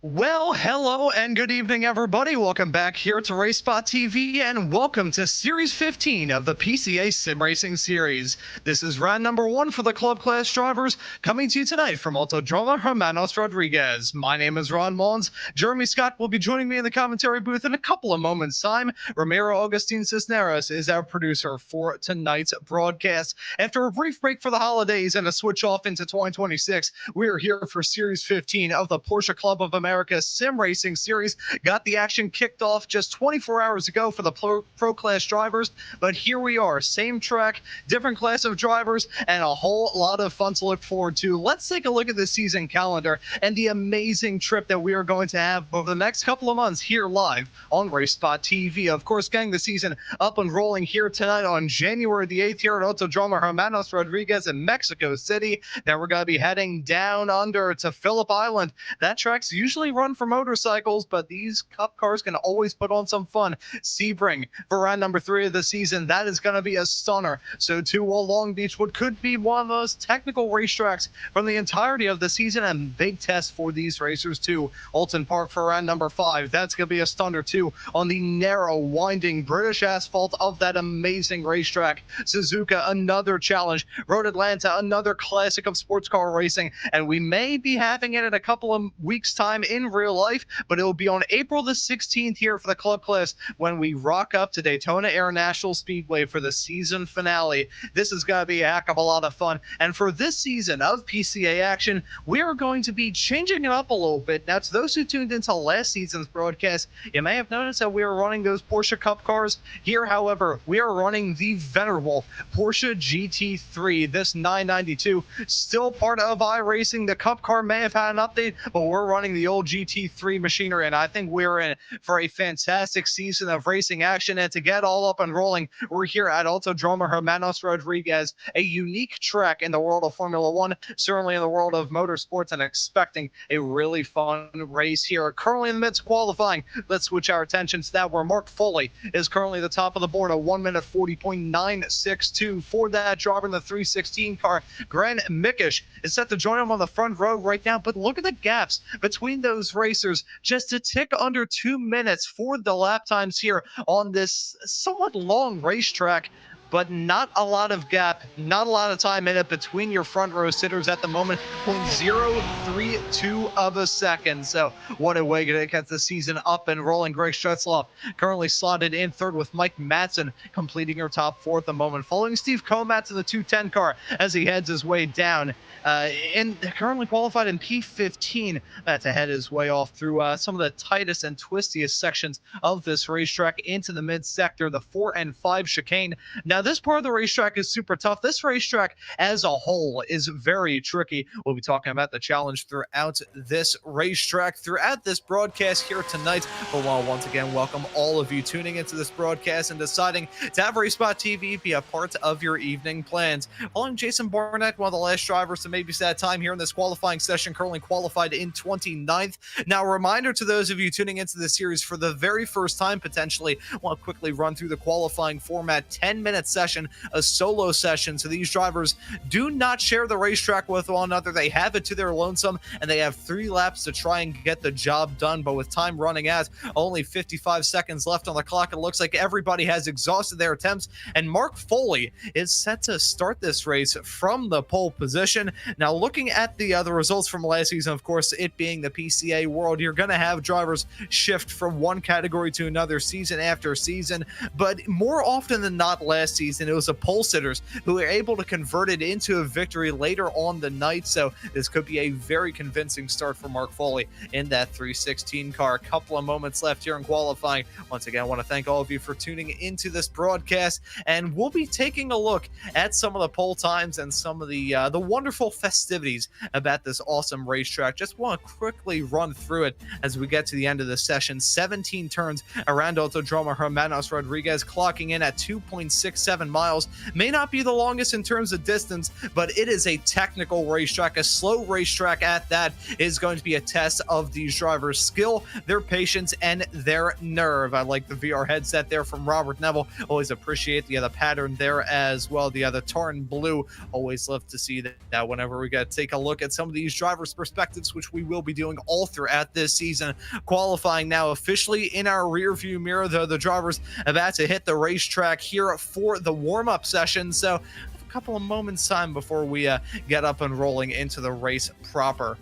Well, hello and good evening, everybody. Welcome back here to RaceSpotTV and welcome to Series 15 of the PCA Sim Racing Series. This is round number 1 for the club class drivers, coming to you tonight from Autódromo Hermanos Rodriguez. My name is Ron Mullins. Jeremy Scott will be joining me in the commentary booth in a couple of moments' time. Ramiro Augustine Cisneros is our producer for tonight's broadcast. After a brief break for the holidays and a switch off into 2026, we're here for Series 15 of the Porsche Club of America Sim Racing Series. Got the action kicked off just 24 hours ago for the pro class drivers, but here we are, same track, different class of drivers, and a whole lot of fun to look forward to. Let's take a look at the season calendar and the amazing trip that we are going to have over the next couple of months here live on RaceSpotTV. Of course, getting the season up and rolling here tonight on January the 8th here at Autódromo Hermanos Rodriguez in Mexico City. Then we're going to be heading down under to Phillip Island. That track's usually run for motorcycles, but these cup cars can always put on some fun. Sebring for round number 3 of the season. That is going to be a stunner. So too will Long Beach, what could be one of the most technical racetracks from the entirety of the season, and big test for these racers too. Alton Park for round number 5. That's going to be a stunner too on the narrow, winding British asphalt of that amazing racetrack. Suzuka, another challenge. Road Atlanta, another classic of sports car racing, and we may be having it in a couple of weeks' time in real life, but it will be on April the 16th here for the club class when we rock up to Daytona International Speedway for the season finale. This is going to be a heck of a lot of fun, and for this season of PCA action, we are going to be changing it up a little bit. Now, to those who tuned into last season's broadcast, you may have noticed that we are running those Porsche Cup cars. Here, however, we are running the venerable Porsche GT3, this 992, still part of iRacing. The Cup car may have had an update, but we're running the old GT3 machinery, and I think we're in for a fantastic season of racing action. And to get all up and rolling, we're here at Autódromo Hermanos Rodriguez, a unique track in the world of Formula One, certainly in the world of motorsports, and expecting a really fun race here. Currently in the midst of qualifying, let's switch our attention to that, where Mark Foley is currently the top of the board, a 1 minute 40.962 for that driver in the 316 car. Grant Mickish is set to join him on the front row right now, but look at the gaps between those racers, just a tick under 2 minutes for the lap times here on this somewhat long racetrack, but not a lot of gap, not a lot of time in it between your front row sitters at the moment. 0.032 of a second. So what a way to get the season up and rolling. Greg Stretzloff currently slotted in third, with Mike Matson completing her top 4 at the moment, following Steve Komatz in the 210 car as he heads his way down. And currently qualified in P15 to head his way off through some of the tightest and twistiest sections of this racetrack into the mid sector, the 4 and 5 chicane. Now, this part of the racetrack is super tough. This racetrack as a whole is very tricky. We'll be talking about the challenge throughout this racetrack, throughout this broadcast here tonight. But while once again, welcome all of you tuning into this broadcast and deciding to have RaceSpotTV be a part of your evening plans. Following Jason Barnett, one of the last drivers to maybe that time here in this qualifying session, currently qualified in 29th. Now, a reminder to those of you tuning into this series for the very first time, potentially, I want to quickly run through the qualifying format. 10-minute session, a solo session. So these drivers do not share the racetrack with one another. They have it to their lonesome, and they have 3 laps to try and get the job done. But with time running out, only 55 seconds left on the clock, it looks like everybody has exhausted their attempts, and Mark Foley is set to start this race from the pole position. Now, looking at the results from last season, of course, it being the PCA world, you're going to have drivers shift from one category to another season after season, but more often than not last season, it was the pole sitters who were able to convert it into a victory later on the night. So this could be a very convincing start for Mark Foley in that 316 car. A couple of moments left here in qualifying. Once again, I want to thank all of you for tuning into this broadcast, and we'll be taking a look at some of the pole times and some of the wonderful festivities about this awesome racetrack. Just want to quickly run through it as we get to the end of the session. 17 turns around Autódromo Hermanos Rodriguez, clocking in at 2.67 1.7 miles. May not be the longest in terms of distance, but it is a technical racetrack. A slow racetrack at that is going to be a test of these drivers' skill, their patience, and their nerve. I like the VR headset there from Robert Neville. Always appreciate the pattern there as well. The other tartan blue. Always love to see that whenever we get to take a look at some of these drivers' perspectives, which we will be doing all throughout this season. Qualifying now officially in our rear view mirror, though the drivers about to hit the racetrack here for the warm-up session. So a couple of moments time before we get up and rolling into the race proper.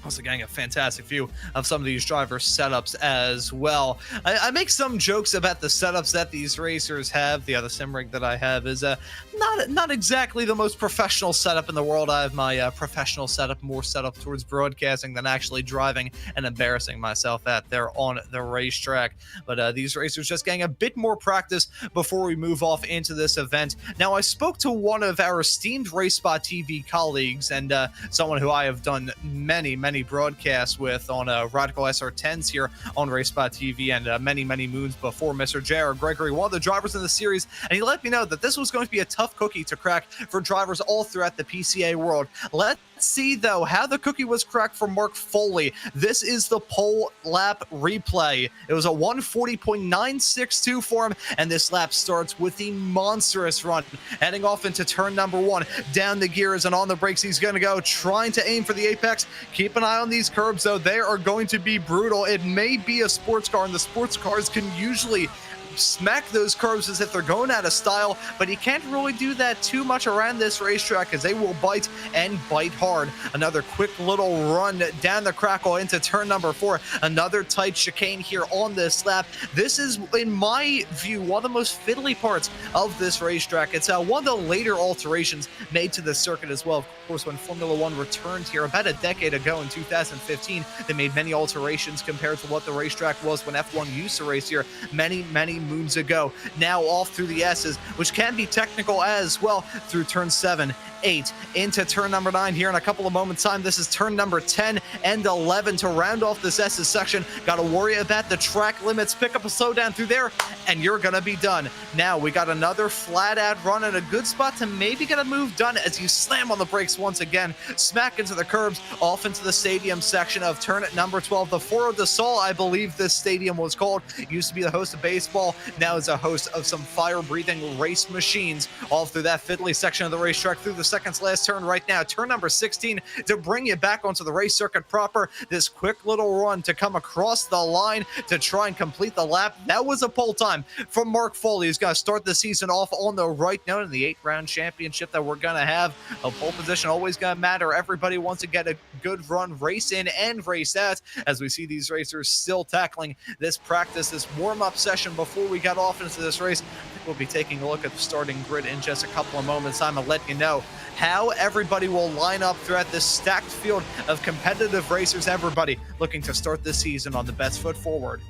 Also getting a fantastic view of some of these drivers' setups as well. I make some jokes about the setups that these racers have. The other sim rig that I have is not exactly the most professional setup in the world. I have my professional setup more set up towards broadcasting than actually driving and embarrassing myself out there on the racetrack. But these racers just getting a bit more practice before we move off into this event. Now, I spoke to one of our esteemed RaceSpotTV colleagues and someone who I have done many broadcasts with on Radical SR10s here on RaceSpotTV and many moons before, Mr. J.R. Gregory, one of the drivers in the series, and he let me know that this was going to be a tough cookie to crack for drivers all throughout the PCA world. Let's see, though, how the cookie was cracked for Mark Foley. This is the pole lap replay. It was a 140.962 for him, and this lap starts with the monstrous run, heading off into turn number 1. Down the gears and on the brakes he's going to go, trying to aim for the apex. Keep an eye on these curbs, though. They are going to be brutal. It may be a sports car, and the sports cars can usually smack those curves as if they're going out of style, but he can't really do that too much around this racetrack as they will bite and bite hard. Another quick little run down the crackle into turn number 4. Another tight chicane here on this lap. This is, in my view, one of the most fiddly parts of this racetrack. It's one of the later alterations made to the circuit as well. Of course, when Formula One returned here about a decade ago in 2015, they made many alterations compared to what the racetrack was when F1 used to race here many moons ago. Now off through the S's, which can be technical as well, through turn 7, 8, into turn number 9 here in a couple of moments time. This is turn number 10 and 11 to round off this S's section. Got to worry about the track limits. Pick up a slowdown through there and you're gonna be done. Now we got another flat out run and a good spot to maybe get a move done as you slam on the brakes once again, smack into the curbs, off into the stadium section of turn number 12. The Foro de Sol, I believe this stadium was called. It used to be the host of baseball, now is a host of some fire-breathing race machines. All through that fiddly section of the racetrack, through the seconds last turn right now, turn number 16, to bring you back onto the race circuit proper. This quick little run to come across the line to try and complete the lap. That was a pole time from Mark Foley, who's going to start the season off on the right note in the 8-round championship that we're going to have. A pole position always going to matter. Everybody wants to get a good run, race in and race out, as we see these racers still tackling this practice, this warm-up session before we got off into this race. I think we'll be taking a look at the starting grid in just a couple of moments. I'm going to let you know how everybody will line up throughout this stacked field of competitive racers. Everybody looking to start this season on the best foot forward.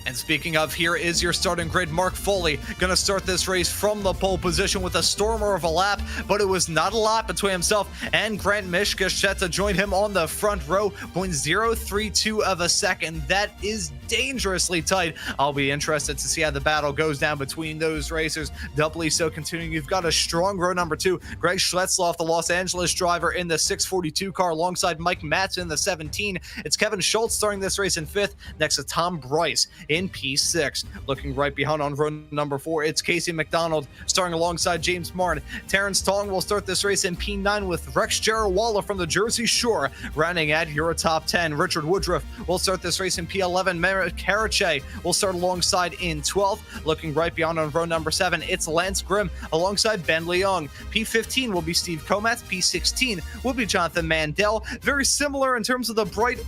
And speaking of, here is your starting grid. Mark Foley going to start this race from the pole position with a stormer of a lap, but it was not a lap between himself and Grant Mishkasheta joined him on the front row, 0.032 of a second. That is dangerously tight. I'll be interested to see how the battle goes down between those racers. Doubly so continuing, you've got a strong row number 2, Greg Schletzloff, the Los Angeles driver, in the 642 car alongside Mike Matson in the 17. It's Kevin Schultz starting this race in 5th, next to Tom Bryce in P6. Looking right behind on row number 4, it's Casey McDonald starting alongside James Martin. Terrence Tong will start this race in P9 with Rex Jarawala from the Jersey Shore rounding at your top 10. Richard Woodruff will start this race in P11. Merritt Karache will start alongside in 12th. Looking right behind on row number 7, it's Lance Grimm alongside Ben Leong. P15 will be Steve Komatz. P16 will be Jonathan Mandel. Very similar in terms of the bright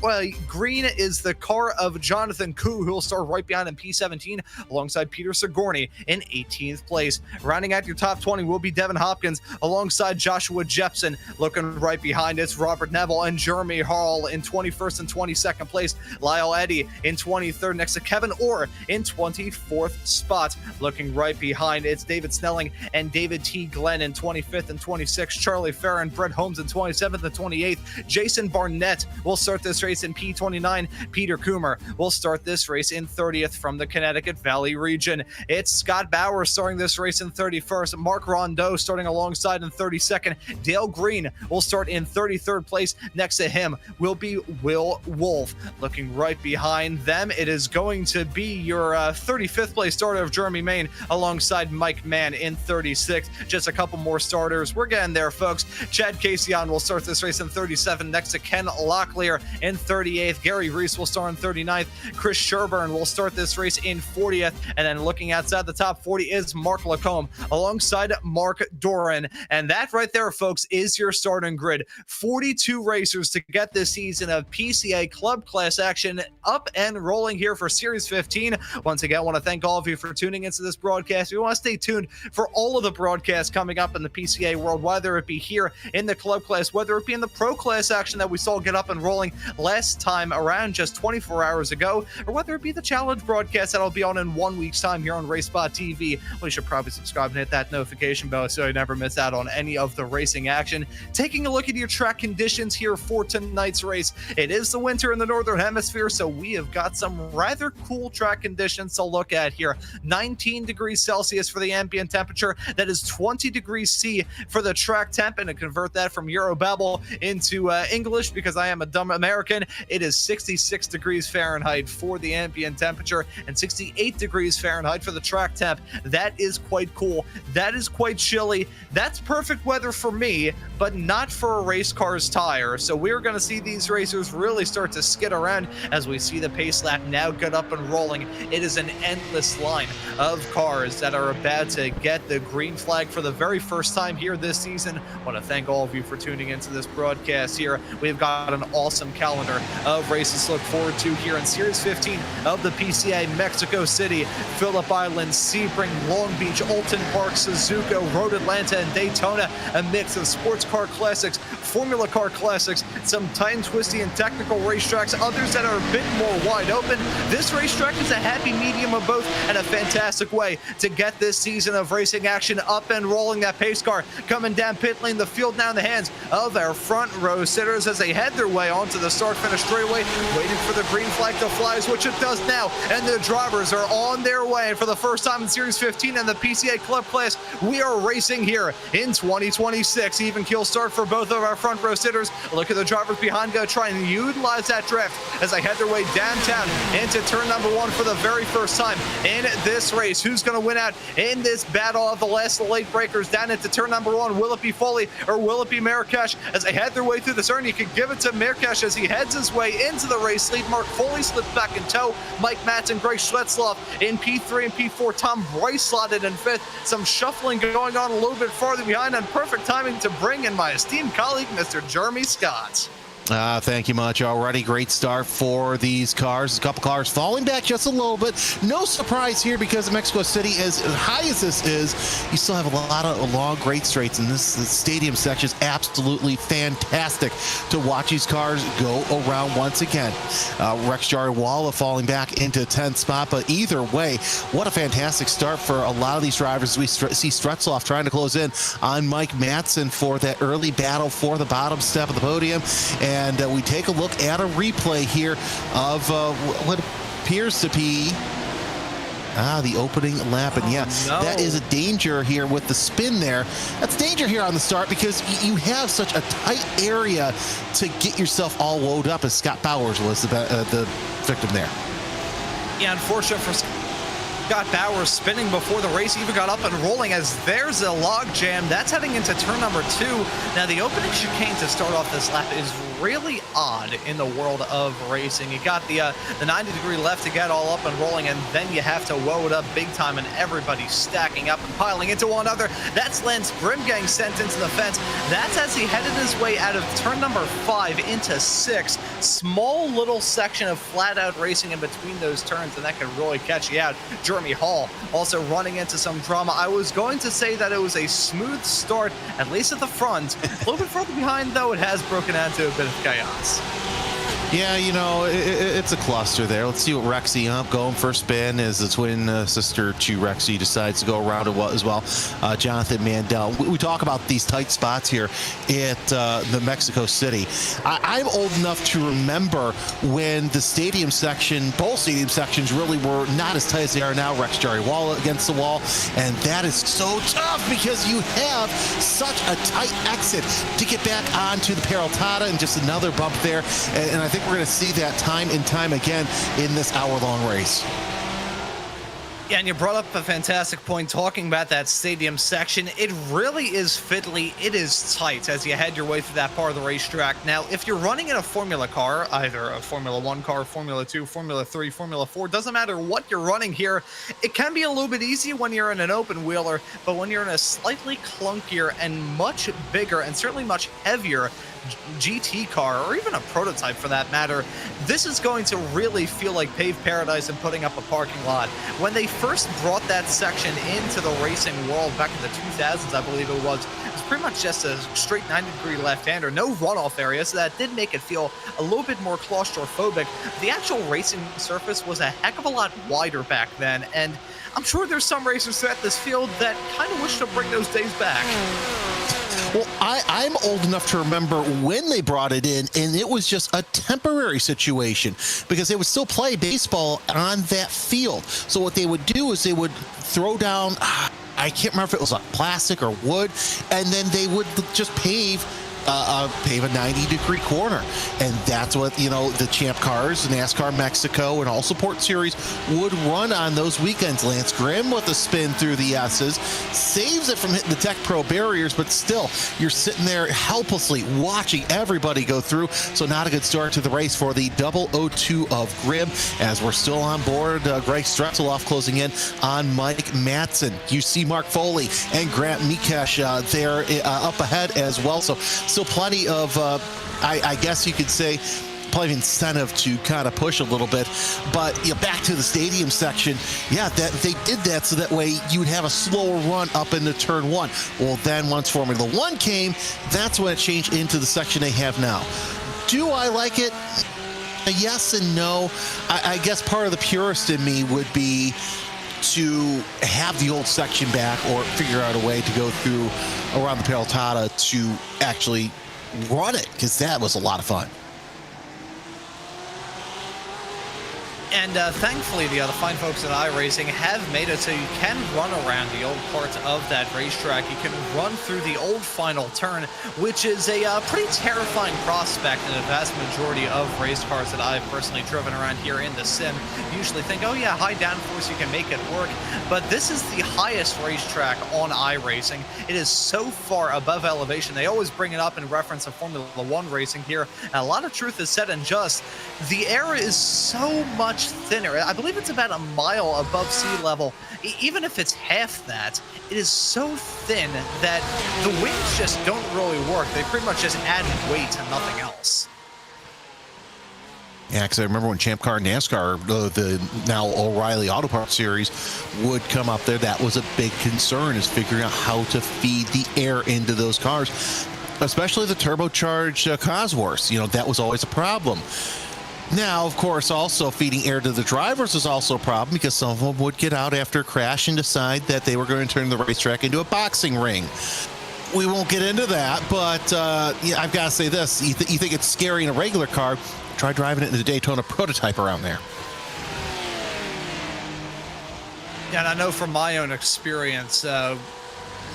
green is the car of Jonathan Koo, who will start right behind in P17 alongside Peter Sigourney in 18th place. Rounding out your top 20 will be Devin Hopkins alongside Joshua Jepson. Looking right behind, it's Robert Neville and Jeremy Hall in 21st and 22nd place. Lyle Eddy in 23rd, next to Kevin Orr in 24th spot. Looking right behind, it's David Snelling and David T. Glenn in 25th and 26th. Charlie Farron, Brett Holmes in 27th and 28th. Jason Barnett will start this race in P29. Peter Coomer will start this race in 30th. 30th from the Connecticut Valley region. It's Scott Bauer starting this race in 31st. Mark Rondeau starting alongside in 32nd. Dale Green will start in 33rd place. Next to him will be Will Wolf. Looking right behind them, it is going to be your 35th place starter of Jeremy Main alongside Mike Mann in 36th. Just a couple more starters. We're getting there, folks. Chad Caseon will start this race in 37th next to Ken Locklear in 38th. Gary Reese will start in 39th. Chris Sherburne will start this race in 40th. And then looking outside the top 40 is Mark Lacombe alongside Mark Doran. And that right there, folks, is your starting grid. 42 racers to get this season of PCA Club Class action up and rolling here for Series 15. Once again, I want to thank all of you for tuning into this broadcast. We want to stay tuned for all of the broadcasts coming up in the PCA world, whether it be here in the Club Class, whether it be in the Pro Class action that we saw get up and rolling last time around just 24 hours ago, or whether it be the Challenge broadcast that'll be on in 1 week's time here on RaceSpotTV. Well, you should probably subscribe and hit that notification bell so you never miss out on any of the racing action. Taking a look at your track conditions here for tonight's race. It is the winter in the Northern Hemisphere, so we have got some rather cool track conditions to look at here. 19 degrees Celsius for the ambient temperature. That is 20 degrees C for the track temp, and to convert that from Eurobabble into English, because I am a dumb American, it is 66 degrees Fahrenheit for the ambient temperature and 68 degrees Fahrenheit for the track temp. That is quite cool. That is quite chilly. That's perfect weather for me, but not for a race car's tire. So we're going to see these racers really start to skid around as we see the pace lap now get up and rolling. It is an endless line of cars that are about to get the green flag for the very first time here this season. I want to thank all of you for tuning into this broadcast here. We've got an awesome calendar of races to look forward to here in Series 15 of the PCA. Mexico City, Phillip Island, Sebring, Long Beach, Alton Park, Suzuka, Road Atlanta, and Daytona. A mix of sports car classics, Formula car classics, some time twisty and technical racetracks, others that are a bit more wide open. This racetrack is a happy medium of both and a fantastic way to get this season of racing action up and rolling. That pace car coming down pit lane, the field now in the hands of our front row sitters as they head their way onto the start-finish straightaway, waiting for the green flag to fly, which it does now, and the drivers are on their way. And for the first time in Series 15 and the PCA Club Class, we are racing here in 2026. Even keel start for both of our front row sitters. Look at the drivers behind go try and utilize that drift as they head their way downtown into turn number 1 for the very first time in this race. Who's going to win out in this battle of the last late breakers down into turn number 1? Will it be Foley or will it be Marrakesh as they head their way through the turn? You can give it to Marrakesh as he heads his way into the race lead. Mark Foley slipped back in tow. Mike Matz and Greg Schwetzloff in P3 and P4. Tom Bryce slotted in 5th. Some shuffling going on a little bit farther behind, and perfect timing to bring in my esteemed colleague, Mr. Jeremy Scott. Thank you much. Already great start for these cars. A couple cars falling back just a little bit. No surprise here because Mexico City, as high as this is, you still have a lot of long, great straights, and this stadium section is absolutely fantastic to watch these cars go around once again. Rex Jariwala falling back into 10th spot, but either way, what a fantastic start for a lot of these drivers. We see Stretzloff trying to close in on Mike Matson for that early battle for the bottom step of the podium. And we take a look at a replay here of what appears to be the opening lap. And that is a danger here with the spin there. That's danger here on the start because you have such a tight area to get yourself all loaded up, as Scott Bowers was the victim there. Yeah, unfortunate for Scott Bowers spinning before the race even got up and rolling, as there's a log jam. That's heading into turn number 2. Now, the opening chicane to start off this lap is really odd in the world of racing. You got the 90-degree left to get all up and rolling, and then you have to woe it up big time, and everybody's stacking up and piling into one another. That's Lance Brimgang sent into the fence. That's as he headed his way out of turn number 5 into 6. Small little section of flat-out racing in between those turns, and that could really catch you out. Jeremy Hall also running into some drama. I was going to say that it was a smooth start, at least at the front. A little bit further behind, though, it has broken out into a bit of chaos. Yeah, it's a cluster there. Let's see what Rexy going for a spin as the twin sister to Rexy decides to go around as well. Jonathan Mandel. We talk about these tight spots here at the Mexico City. I'm old enough to remember when the stadium section, both stadium sections, really were not as tight as they are now. Rex Jerry Wall against the wall, and that is so tough because you have such a tight exit to get back onto the Peraltada, and just another bump there. And I think we're going to see that time and time again in this hour-long race. Yeah, and you brought up a fantastic point talking about that stadium section. It really is fiddly. It is tight as you head your way through that part of the racetrack. Now, if you're running in a Formula car, either a Formula 1 car, Formula 2, Formula 3, Formula 4, doesn't matter what you're running here, it can be a little bit easy when you're in an open wheeler, but when you're in a slightly clunkier and much bigger and certainly much heavier GT car, or even a prototype for that matter, this is going to really feel like paved paradise and putting up a parking lot. When they first brought that section into the racing world back in the 2000s, I believe it was pretty much just a straight 90-degree left-hander, no runoff area, so that did make it feel a little bit more claustrophobic. The actual racing surface was a heck of a lot wider back then, and I'm sure there's some racers at this field that kind of wish to bring those days back. Well, I'm old enough to remember when they brought it in, and it was just a temporary situation because they would still play baseball on that field. So what they would do is they would throw down, I can't remember if it was like plastic or wood, and then they would just pave a 90-degree corner. And that's what, the Champ Cars, NASCAR Mexico, and all support series would run on those weekends. Lance Grimm with a spin through the S's, saves it from hitting the Tech Pro barriers, but still, you're sitting there helplessly watching everybody go through. So not a good start to the race for the 002 of Grimm, as we're still on board. Greg Stretzeloff closing in on Mike Matson. You see Mark Foley and Grant Mikesh there up ahead as well. So still plenty of, I guess you could say, plenty of incentive to kind of push a little bit. But back to the stadium section, that they did that so that way you would have a slower run up into turn one. Well, then once Formula One came, that's when it changed into the section they have now. Do I like it? Yes and no. I guess part of the purist in me would be to have the old section back, or figure out a way to go through around the Peraltada to actually run it, because that was a lot of fun. And thankfully, the fine folks at iRacing have made it so you can run around the old parts of that racetrack. You can run through the old final turn, which is a pretty terrifying prospect in a vast majority of race cars that I've personally driven around here in the sim. You usually think, oh yeah, high downforce, you can make it work. But this is the highest racetrack on iRacing. It is so far above elevation. They always bring it up in reference to Formula One racing here. And a lot of truth is said and just. The air is so much thinner. I believe it's about a mile above sea level. Even if it's half that, it is so thin that the wings just don't really work. They pretty much just add weight and nothing else. Yeah, because I remember when Champ Car NASCAR, the now O'Reilly Auto Parts Series, would come up there, that was a big concern, is figuring out how to feed the air into those cars, especially the turbocharged Cosworths. That was always a problem. Now, of course, also feeding air to the drivers is also a problem, because some of them would get out after a crash and decide that they were going to turn the racetrack into a boxing ring. We won't get into that, but I've got to say this. You think it's scary in a regular car, try driving it in the Daytona prototype around there. Yeah, and I know from my own experience,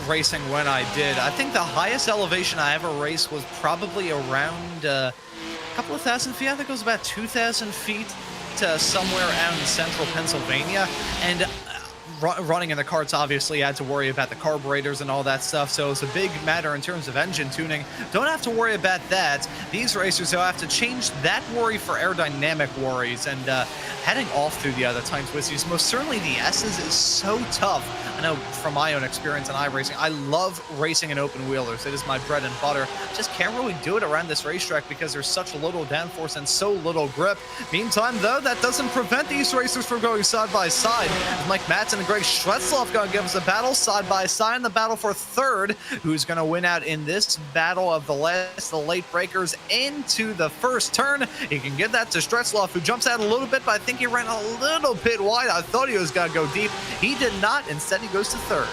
racing when I did, I think the highest elevation I ever raced was probably around a couple of thousand feet. I think it was about 2,000 feet to somewhere out in central Pennsylvania. And running in the karts, obviously, I had to worry about the carburetors and all that stuff, so it's a big matter in terms of engine tuning. Don't have to worry about that. These racers, they'll have to change that worry for aerodynamic worries, and heading off through the other time twisties, most certainly the S's is so tough. I know from my own experience in iRacing, I love racing in open wheelers. It is my bread and butter. Just can't really do it around this racetrack because there's such little downforce and so little grip. Meantime, though, that doesn't prevent these racers from going side by side. Mike Madsen and Greg Stretzloff going to give us a battle side by side in the battle for third. Who's going to win out in this battle of the late breakers into the first turn? He can give that to Stretzloff, who jumps out a little bit, but I think he ran a little bit wide. I thought he was going to go deep. He did not. Instead, he goes to third.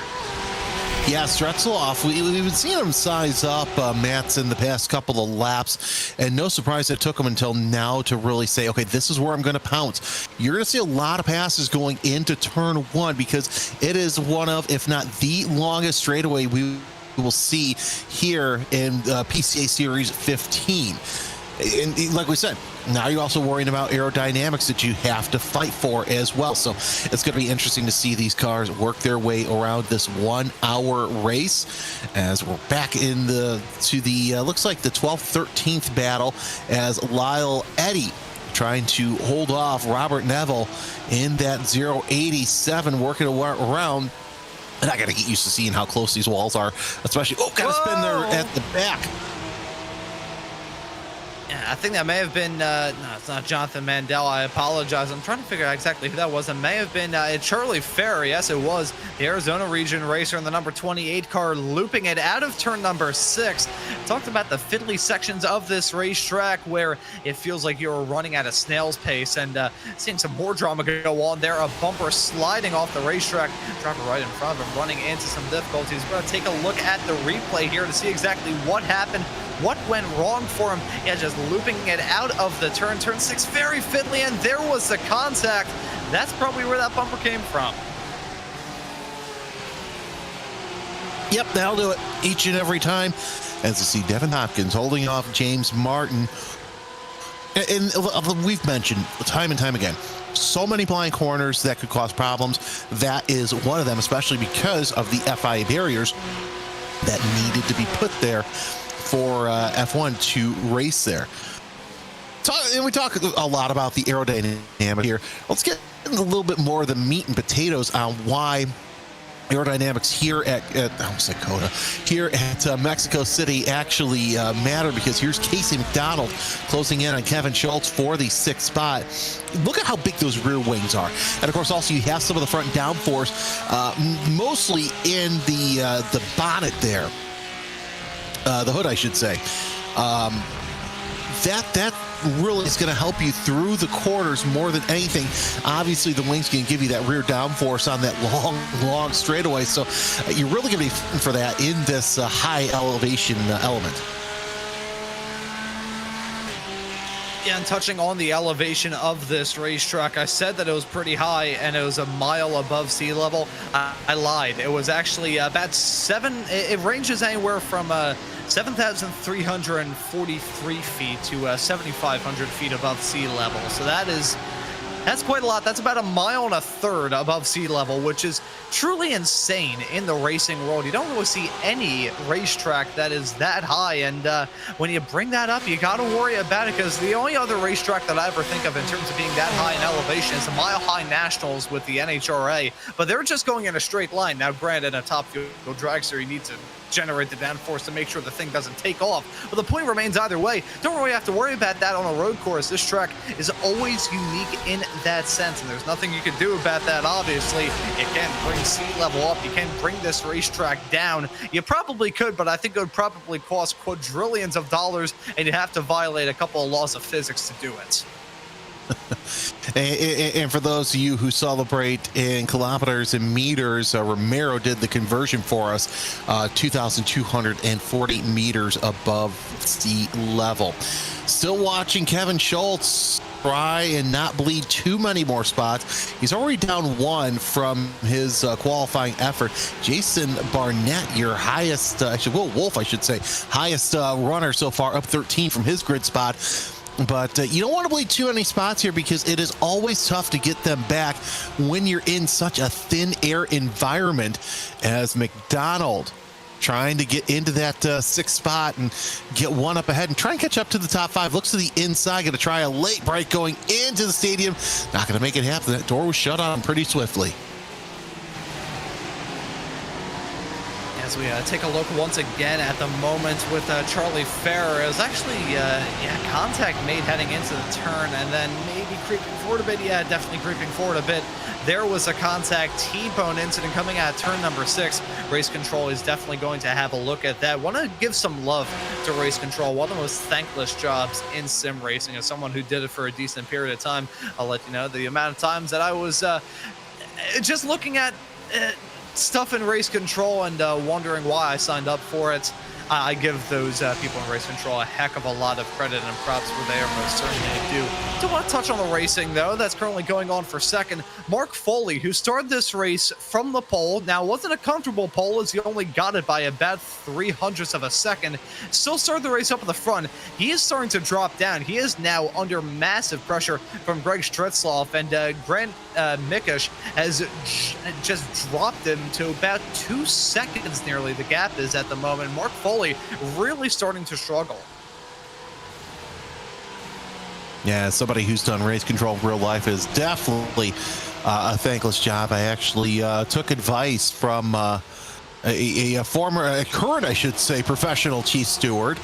Yeah, Stretzloff, we've been seeing him size up Matson the past couple of laps, and no surprise it took him until now to really say, okay, this is where I'm going to pounce. You're going to see a lot of passes going into turn one because it is one of, if not the longest straightaway we will see here in PCA Series 15. And like we said, now you're also worrying about aerodynamics that you have to fight for as well. So it's going to be interesting to see these cars work their way around this 1 hour race as we're back in the looks like the 12th, 13th battle as Lyle Eddy trying to hold off Robert Neville in that 087, working around. And I got to get used to seeing how close these walls are, especially, got a spin there at the back. Yeah, I think that may have been, no, it's not Jonathan Mandel. I apologize. I'm trying to figure out exactly who that was. It may have been Charlie Fair. Yes, it was the Arizona region racer in the number 28 car, looping it out of turn number 6. Talked about the fiddly sections of this racetrack where it feels like you're running at a snail's pace, and seeing some more drama go on there. A bumper sliding off the racetrack. Driver right in front of him running into some difficulties. We're going to take a look at the replay here to see exactly what happened. What went wrong for him? Yeah, just looping it out of the turn 6, very fiddly, and there was the contact. That's probably where that bumper came from. Yep, that'll do it each and every time. As you see, Devin Hopkins holding off James Martin. And we've mentioned time and time again, so many blind corners that could cause problems. That is one of them, especially because of the FIA barriers that needed to be put there for F1 to race there. And we talk a lot about the aerodynamic here. Let's get a little bit more of the meat and potatoes on why aerodynamics here at Mexico City actually matter, because here's Casey McDonald closing in on Kevin Schultz for the 6th spot. Look at how big those rear wings are. And of course, also you have some of the front downforce, mostly in the bonnet there. The hood, I should say. That really is going to help you through the corners more than anything. Obviously, the wings can give you that rear downforce on that long straightaway. So you're really going to be for that in this high elevation element. Yeah, and touching on the elevation of this racetrack, I said that it was pretty high and it was a mile above sea level. I lied. It was actually about it ranges anywhere from 7,343 feet to 7,500 feet above sea level. So that's quite a lot. That's about 1.25 miles above sea level, which is truly insane in the racing world. You don't really see any racetrack that is that high, and when you bring that up, you got to worry about it, because the only other racetrack that I ever think of in terms of being that high in elevation is the Mile High Nationals with the NHRA, but they're just going in a straight line. Now, granted, a top fuel dragster, you need to generate the downforce to make sure the thing doesn't take off, but the point remains either way. Don't really have to worry about that on a road course. This track is always unique in that sense, and there's nothing you can do about that. Obviously, you can't bring sea level up, you can't bring this racetrack down. You probably could, but I think it would probably cost quadrillions of dollars, and you'd have to violate a couple of laws of physics to do it. And for those of you who celebrate in kilometers and meters, Romero did the conversion for us, 2,240 meters above sea level. Still watching Kevin Schultz try and not bleed too many more spots. He's already down 1 from his qualifying effort. Jason Barnett, your highest, Wolf, I should say, highest runner so far, up 13 from his grid spot. But you don't want to bleed too many spots here, because it is always tough to get them back when you're in such a thin air environment. As McDonald trying to get into that 6th spot and get 1 up ahead and try and catch up to the top 5. Looks to the inside, going to try a late break going into the stadium. Not going to make it happen. That door was shut on pretty swiftly. As we take a look once again at the moment with Charlie Ferrer, it was actually contact made heading into the turn, and then maybe creeping forward a bit. Yeah, definitely creeping forward a bit. There was a contact T-bone incident coming out of turn number 6. Race Control is definitely going to have a look at that. Want to give some love to Race Control. One of the most thankless jobs in sim racing. As someone who did it for a decent period of time, I'll let you know the amount of times that I was just looking at stuff in Race Control and wondering why I signed up for it. I give those people in Race Control a heck of a lot of credit and props where they are most certainly due. Don't want to touch on the racing, though. That's currently going on for second. Mark Foley, who started this race from the pole. Now, it wasn't a comfortable pole, as he only got it by about 0.03 of a second. Still started the race up at the front. He is starting to drop down. He is now under massive pressure from Greg Stritzloff, and Grant Mickish has just dropped him to about 2 seconds nearly. The gap is at the moment. Mark Foley really starting to struggle. Yeah, somebody who's done race control in real life is definitely a thankless job. I actually took advice from a current, I should say, professional chief steward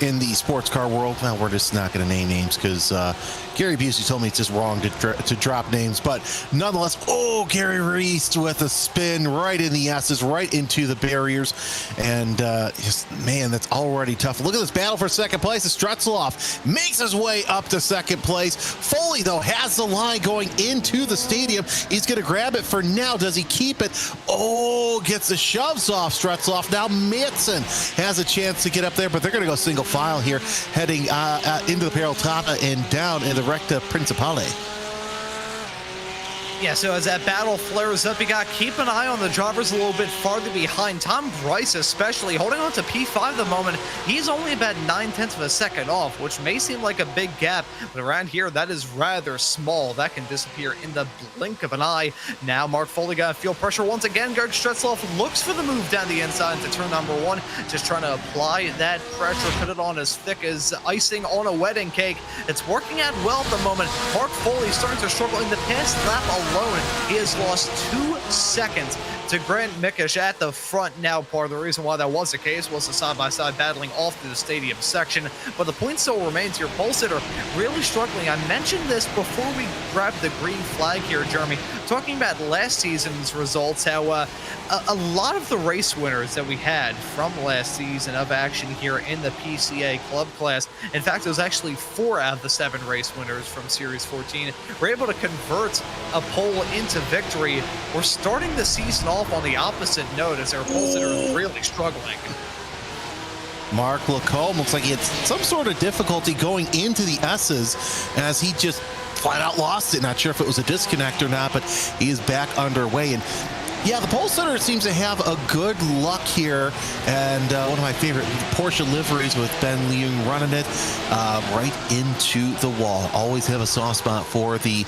in the sports car world. Well, we're just not going to name names because Gary Busey told me it's just wrong to drop names, but nonetheless, Gary Reese with a spin right in the S's, right into the barriers, and man, that's already tough. Look at this battle for second place. Strutzloff makes his way up to second place. Foley, though, has the line going into the stadium. He's going to grab it for now. Does he keep it? Gets the shoves off Strutzloff. Now Matson has a chance to get up there, but they're going to go single file here, heading into the Peraltada and down in the Recta Principale. Yeah, so as that battle flares up, you got to keep an eye on the drivers a little bit farther behind. Tom Bryce especially holding on to P5 at the moment. He's only about 0.9 of a second off, which may seem like a big gap, but around here, that is rather small. That can disappear in the blink of an eye. Now Mark Foley got to feel pressure once again. Greg Stritzloff looks for the move down the inside into turn number 1, just trying to apply that pressure, put it on as thick as icing on a wedding cake. It's working out well at the moment. Mark Foley starting to struggle in the past lap alone. He has lost 2 seconds to Grant Mickish at the front. Now, part of the reason why that was the case was the side-by-side battling off through the stadium section, but the point still remains here. Pole sitter really struggling. I mentioned this before we grabbed the green flag here, Jeremy, talking about last season's results, how a lot of the race winners that we had from last season of action here in the PCA club class, in fact, it was actually 4 out of the 7 race winners from Series 14, were able to convert a pole into victory. We're starting the season off on the opposite note as our pole sitter is really struggling. Mark Lacombe looks like he had some sort of difficulty going into the S's as he just flat out lost it. Not sure if it was a disconnect or not, but he is back underway. And yeah, the pole sitter seems to have a good luck here, and one of my favorite Porsche liveries with Ben Leung running it right into the wall. Always have a soft spot for the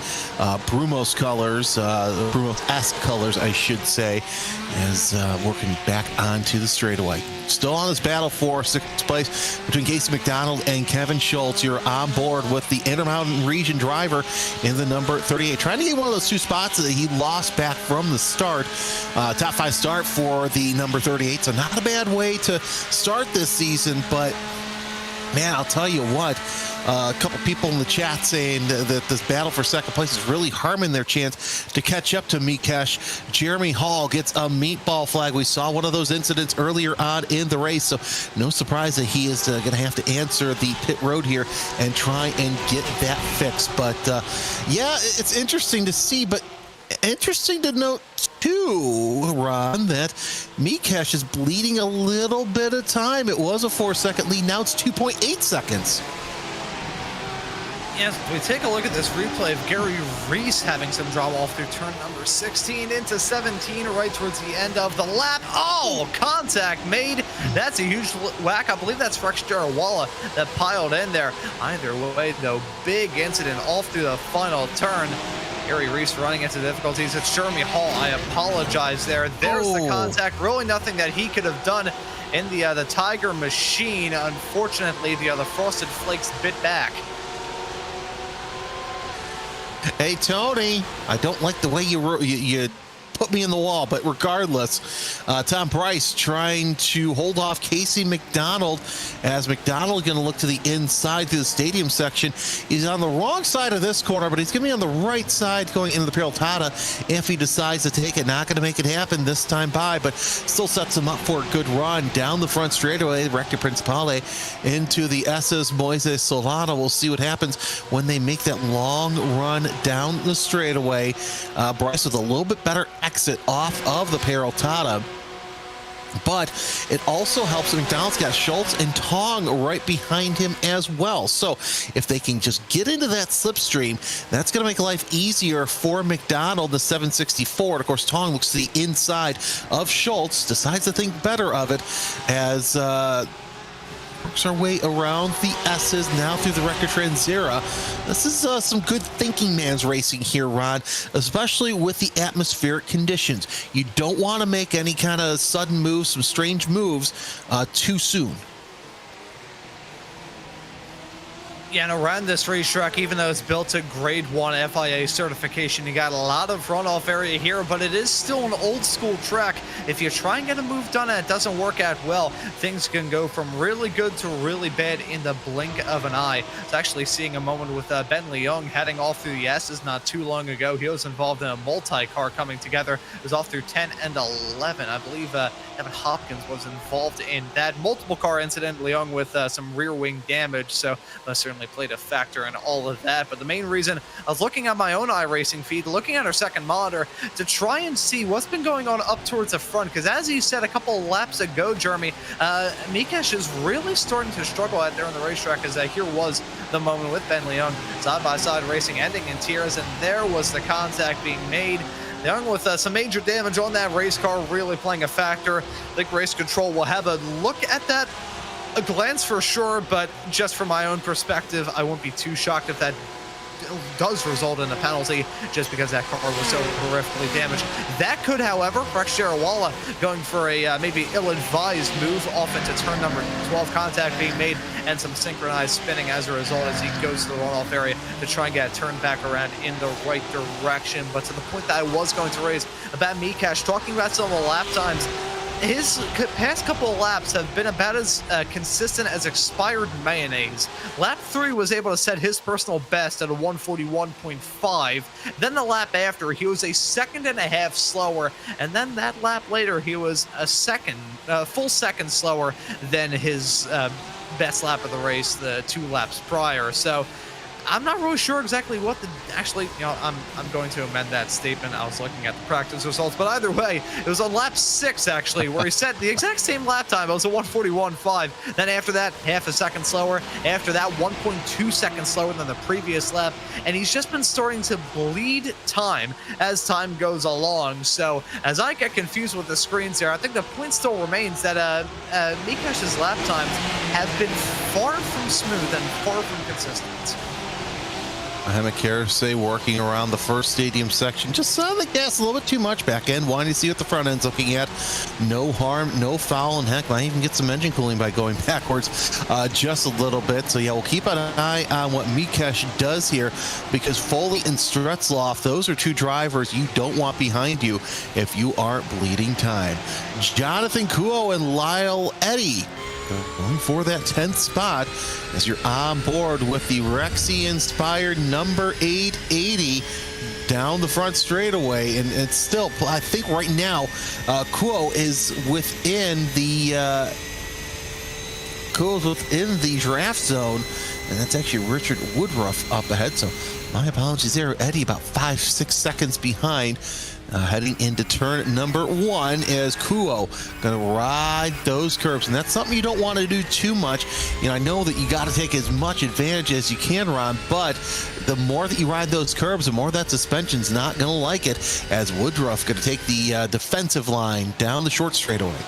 Brumos colors, Brumos-esque colors, I should say, as working back onto the straightaway. Still on this battle for 6th place between Casey McDonald and Kevin Schultz. You're on board with the Intermountain Region driver in the number 38. Trying to get one of those 2 spots that he lost back from the start. Top 5 start for the number 38. So not a bad way to start this season, but man, I'll tell you what, a couple people in the chat saying that this battle for second place is really harming their chance to catch up to Mikesh. Jeremy Hall gets a meatball flag. We saw one of those incidents earlier on in the race, so no surprise that he is going to have to answer the pit road here and try and get that fixed. But yeah, it's interesting to see, but interesting to note too, Ron, that Mikesh is bleeding a little bit of time. It was a 4-second lead. Now it's 2.8 seconds. Yes, we take a look at this replay of Gary Reese having some drama off through turn number 16 into 17 right towards the end of the lap. Contact made. That's a huge whack. I believe that's Rex Jarawala that piled in there. Either way, though, big incident off through the final turn. Gary Reese running into difficulties. It's Jeremy Hall. I apologize there. There's the contact. Really nothing that he could have done in the Tiger machine. Unfortunately, the Frosted Flakes bit back. Hey, Tony, I don't like the way you put me in the wall. But regardless, Tom Price trying to hold off Casey McDonald, as McDonald going to look to the inside through the stadium section. He's on the wrong side of this corner, but he's going to be on the right side going into the Peraltada if he decides to take it. Not going to make it happen this time by, but still sets him up for a good run down the front straightaway. Rector Principale into the SS Moises Solana. We'll see what happens when they make that long run down the straightaway. Bryce with a little bit better exit off of the Peraltada. But it also helps McDonald's got Schultz and Tong right behind him as well. So if they can just get into that slipstream, that's going to make life easier for McDonald, the 764. And of course, Tong looks to the inside of Schultz, decides to think better of it as works our way around the S's now through the Wrecker Tranzera. This is some good thinking man's racing here, Ron, especially with the atmospheric conditions. You don't want to make any kind of sudden moves, some strange moves too soon. Yeah, and around this racetrack, even though it's built to grade 1 FIA certification, you got a lot of runoff area here, but it is still an old school track. If you try and get a move done and it doesn't work out well, things can go from really good to really bad in the blink of an eye. I was actually seeing a moment with Ben Leung heading off through the S's not too long ago. He was involved in a multi-car coming together. It was off through 10 and 11. I believe Evan Hopkins was involved in that multiple car incident. Leung with some rear wing damage, so certainly played a factor in all of that. But the main reason I was looking at my own iRacing feed, looking at our second monitor to try and see what's been going on up towards the front, because as you said a couple laps ago, Jeremy, Mikesh is really starting to struggle out there on the racetrack, as here was the moment with Ben Leung side-by-side racing ending in tears, and there was the contact being made. Young with some major damage on that race car, really playing a factor. I think race control will have a look at that, a glance for sure, but just from my own perspective, I won't be too shocked if that does result in a penalty, just because that car was so horrifically damaged. That could, however, Rex Jarawala going for a maybe ill-advised move off into turn number 12, contact being made, and some synchronized spinning as a result as he goes to the runoff area to try and get a turn back around in the right direction. But to the point that I was going to raise about Mikesh, talking about some of the lap times, his past couple of laps have been about as consistent as expired mayonnaise. Lap 3 was able to set his personal best at a 141.5. Then the lap after, he was a second and a half slower. And then that lap later, he was a full second slower than his best lap of the race, the 2 laps prior. So I'm not really sure exactly what the actually, I'm going to amend that statement. I was looking at the practice results, but either way, it was on lap 6 actually, where he set the exact same lap time. It was a 141.5. Then after that, half a second slower. After that, 1.2 seconds slower than the previous lap. And he's just been starting to bleed time as time goes along. So as I get confused with the screens here, I think the point still remains that Mikesh's lap times have been far from smooth and far from consistent. Mohamed Karsay working around the first stadium section, just on the gas a little bit too much. Back end, wanting to see what the front end's looking at. No harm, no foul, and heck, might even get some engine cooling by going backwards just a little bit. So yeah, we'll keep an eye on what Mikesh does here, because Foley and Stretzloff, those are 2 drivers you don't want behind you if you aren't bleeding time. Jonathan Kuo and Lyle Eddy going for that 10th spot as you're on board with the Rexy-inspired number 880 down the front straightaway. And it's still, I think right now, Kuo is within the draft zone, and that's actually Richard Woodruff up ahead. So my apologies there, Eddie, about 5-6 seconds behind. Heading into turn number 1 as Kuo going to ride those curves, and that's something you don't want to do too much. I know that you got to take as much advantage as you can, Ron, but the more that you ride those curves, the more that suspension's not going to like it, as Woodruff going to take the defensive line down the short straightaway.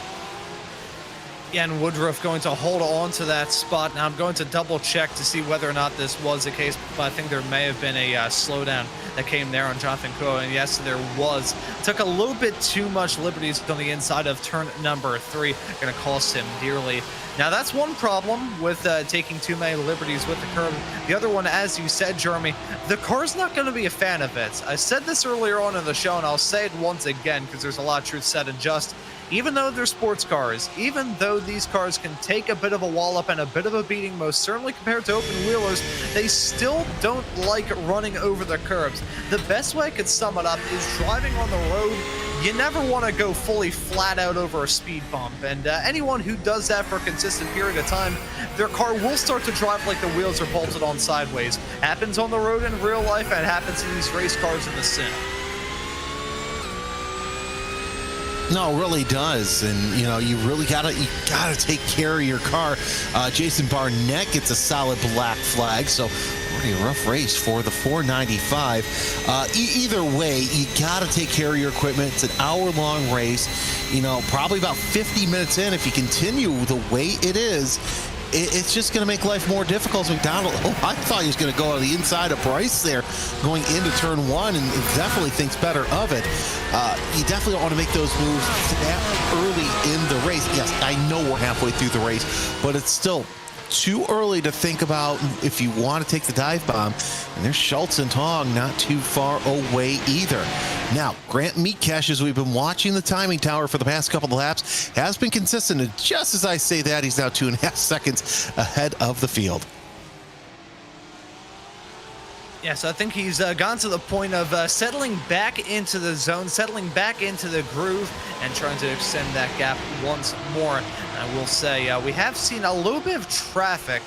Yeah, and Woodruff going to hold on to that spot. Now I'm going to double check to see whether or not this was the case, but I think there may have been a slowdown that came there on Jonathan Kuo, and yes, there was. Took a little bit too much liberties on the inside of turn number 3. Going to cost him dearly. Now that's one problem with taking too many liberties with the curb. The other one, as you said, Jeremy, the car's not going to be a fan of it. I said this earlier on in the show, and I'll say it once again because there's a lot of truth said and just. Even though they're sports cars, even though these cars can take a bit of a wallop and a bit of a beating, most certainly compared to open wheelers, they still don't like running over the curbs. The best way I could sum it up is driving on the road. You never want to go fully flat out over a speed bump, and anyone who does that for a consistent period of time, their car will start to drive like the wheels are bolted on sideways. Happens on the road in real life, and happens in these race cars in the sim. No, it really does, and you really gotta take care of your car. Jason Barnett gets a solid black flag, so pretty rough race for the 495. Either way, you gotta take care of your equipment. It's an hour-long race. Probably about 50 minutes in, if you continue the way it is, it's just going to make life more difficult. McDonald, I thought he was going to go on the inside of Bryce there going into turn 1, and definitely thinks better of it. You definitely don't want to make those moves that early in the race. Yes, I know we're halfway through the race, but it's still too early to think about if you want to take the dive bomb. And there's Schultz and Tong not too far away either. Now, Grant Meatcash, as we've been watching the timing tower for the past couple of laps, has been consistent. And just as I say that, he's now 2.5 seconds ahead of the field. Yeah, so I think he's gone to the point of settling back into the zone, settling back into the groove, and trying to extend that gap once more. I will say we have seen a little bit of traffic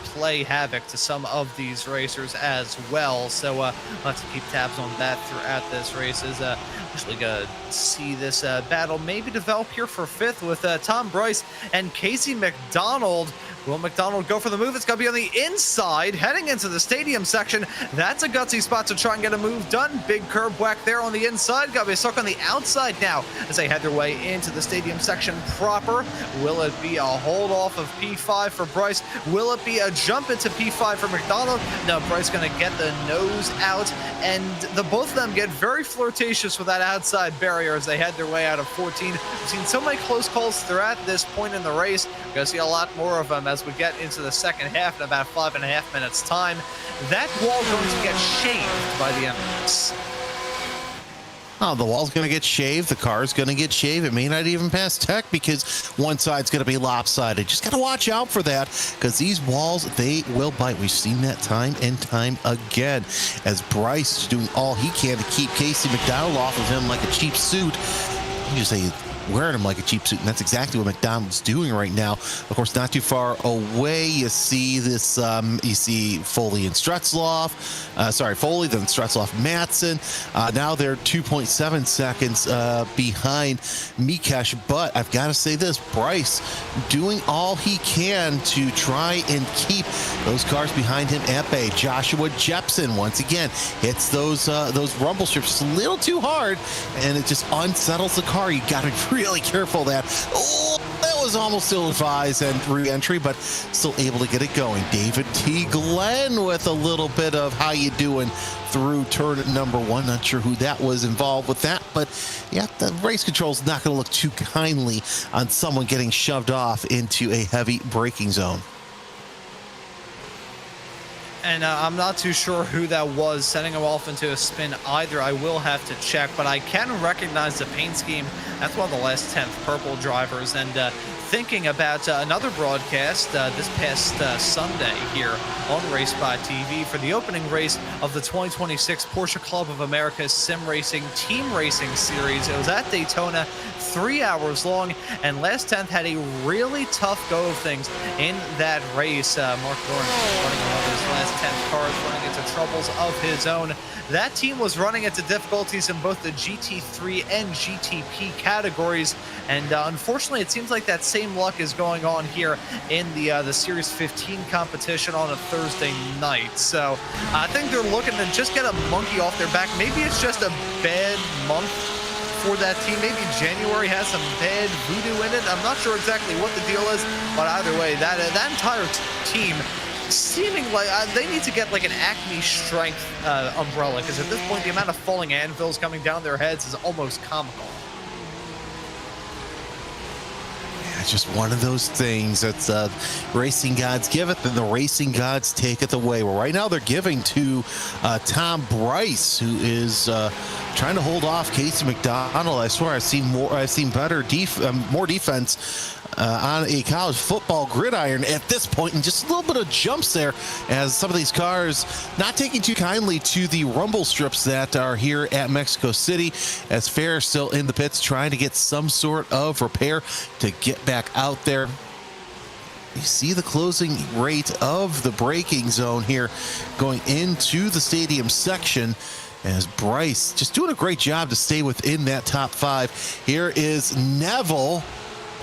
play havoc to some of these racers as well. So we'll have to keep tabs on that throughout this race. Is actually going to see this battle maybe develop here for 5th with Tom Bryce and Casey McDonald. Will McDonald go for the move? It's going to be on the inside, heading into the stadium section. That's a gutsy spot to try and get a move done. Big curb whack there on the inside. Got to be stuck on the outside now as they head their way into the stadium section proper. Will it be a hold off of P5 for Bryce? Will it be a jump into P5 for McDonald? No, Bryce going to get the nose out, and the both of them get very flirtatious with that outside barrier as they head their way out of 14. We've seen so many close calls throughout this point in the race. We're going to see a lot more of them as we get into the second half in about 5.5 minutes time. That wall going to get shaved by the end of this. Oh, the wall's going to get shaved. The car's going to get shaved. It may not even pass tech because one side's going to be lopsided. Just got to watch out for that because these walls, they will bite. We've seen that time and time again as Bryce is doing all he can to keep Casey McDonald off of him like a cheap suit. You just say wearing him like a cheap suit, and that's exactly what McDonald's doing right now. Of course, not too far away, you see this, you see Foley and Stretzloff, Foley, then Stretzloff, Matson. Now they're 2.7 seconds behind Meatcash, but I've got to say this, Bryce doing all he can to try and keep those cars behind him at bay. Joshua Jepson, once again, hits those rumble strips a little too hard, and it just unsettles the car. You got to really careful of that. Oh, that was almost ill-advised and re-entry, but still able to get it going. David T. Glenn with a little bit of how you doing through turn number 1. Not sure who that was involved with that, but yeah, the race control's not going to look too kindly on someone getting shoved off into a heavy braking zone. And I'm not too sure who that was sending him off into a spin either. I will have to check, but I can recognize the paint scheme. That's one of the last 10th purple drivers. And thinking about another broadcast this past Sunday here on RaceSpotTV for the opening race of the 2026 Porsche Club of America Sim Racing Team Racing Series. It was at Daytona, 3 hours long, and last 10th had a really tough go of things in that race. Mark Lawrence running one of his last 10th cars, running into troubles of his own. That team was running into difficulties in both the GT3 and GTP categories, and unfortunately it seems like that same luck is going on here in the Series 15 competition on a Thursday night. So I think they're looking to just get a monkey off their back. Maybe it's just a bad month for that team. Maybe January has some bad voodoo in it. I'm not sure exactly what the deal is, but either way, that entire team seeming like they need to get like an Acme Strength umbrella, because at this point the amount of falling anvils coming down their heads is almost comical. It's just one of those things that's racing gods give it, then the racing gods take it away. Well, right now they're giving to Tom Bryce, who is trying to hold off Casey McDonald. I swear I've seen better more defense on a college football gridiron at this point, and just a little bit of jumps there as some of these cars not taking too kindly to the rumble strips that are here at Mexico City, as Fair still in the pits trying to get some sort of repair to get back out there. You see the closing rate of the braking zone here going into the stadium section, as Bryce just doing a great job to stay within that top 5. Here is Neville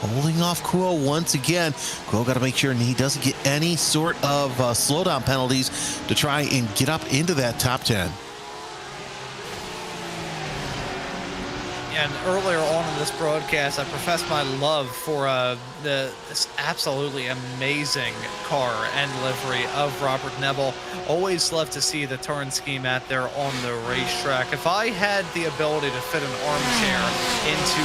holding off Kuo once again. Kuo got to make sure he doesn't get any sort of slowdown penalties to try and get up into that top 10. And earlier on in this broadcast, I professed my love for this absolutely amazing car and livery of Robert Neville. Always love to see the turn scheme out there on the racetrack. If I had the ability to fit an armchair into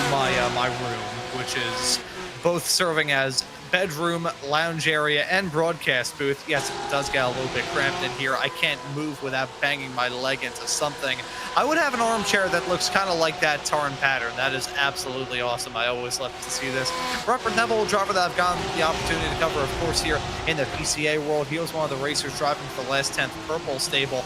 my room, which is both serving as bedroom, lounge area, and broadcast booth. Yes, it does get a little bit cramped in here. I can't move without banging my leg into something. I would have an armchair that looks kind of like that Tarn pattern. That is absolutely awesome. I always love to see this. Robert Neville, driver that I've gotten the opportunity to cover, of course, here in the PCA world. He was one of the racers driving for the last 10th Purple stable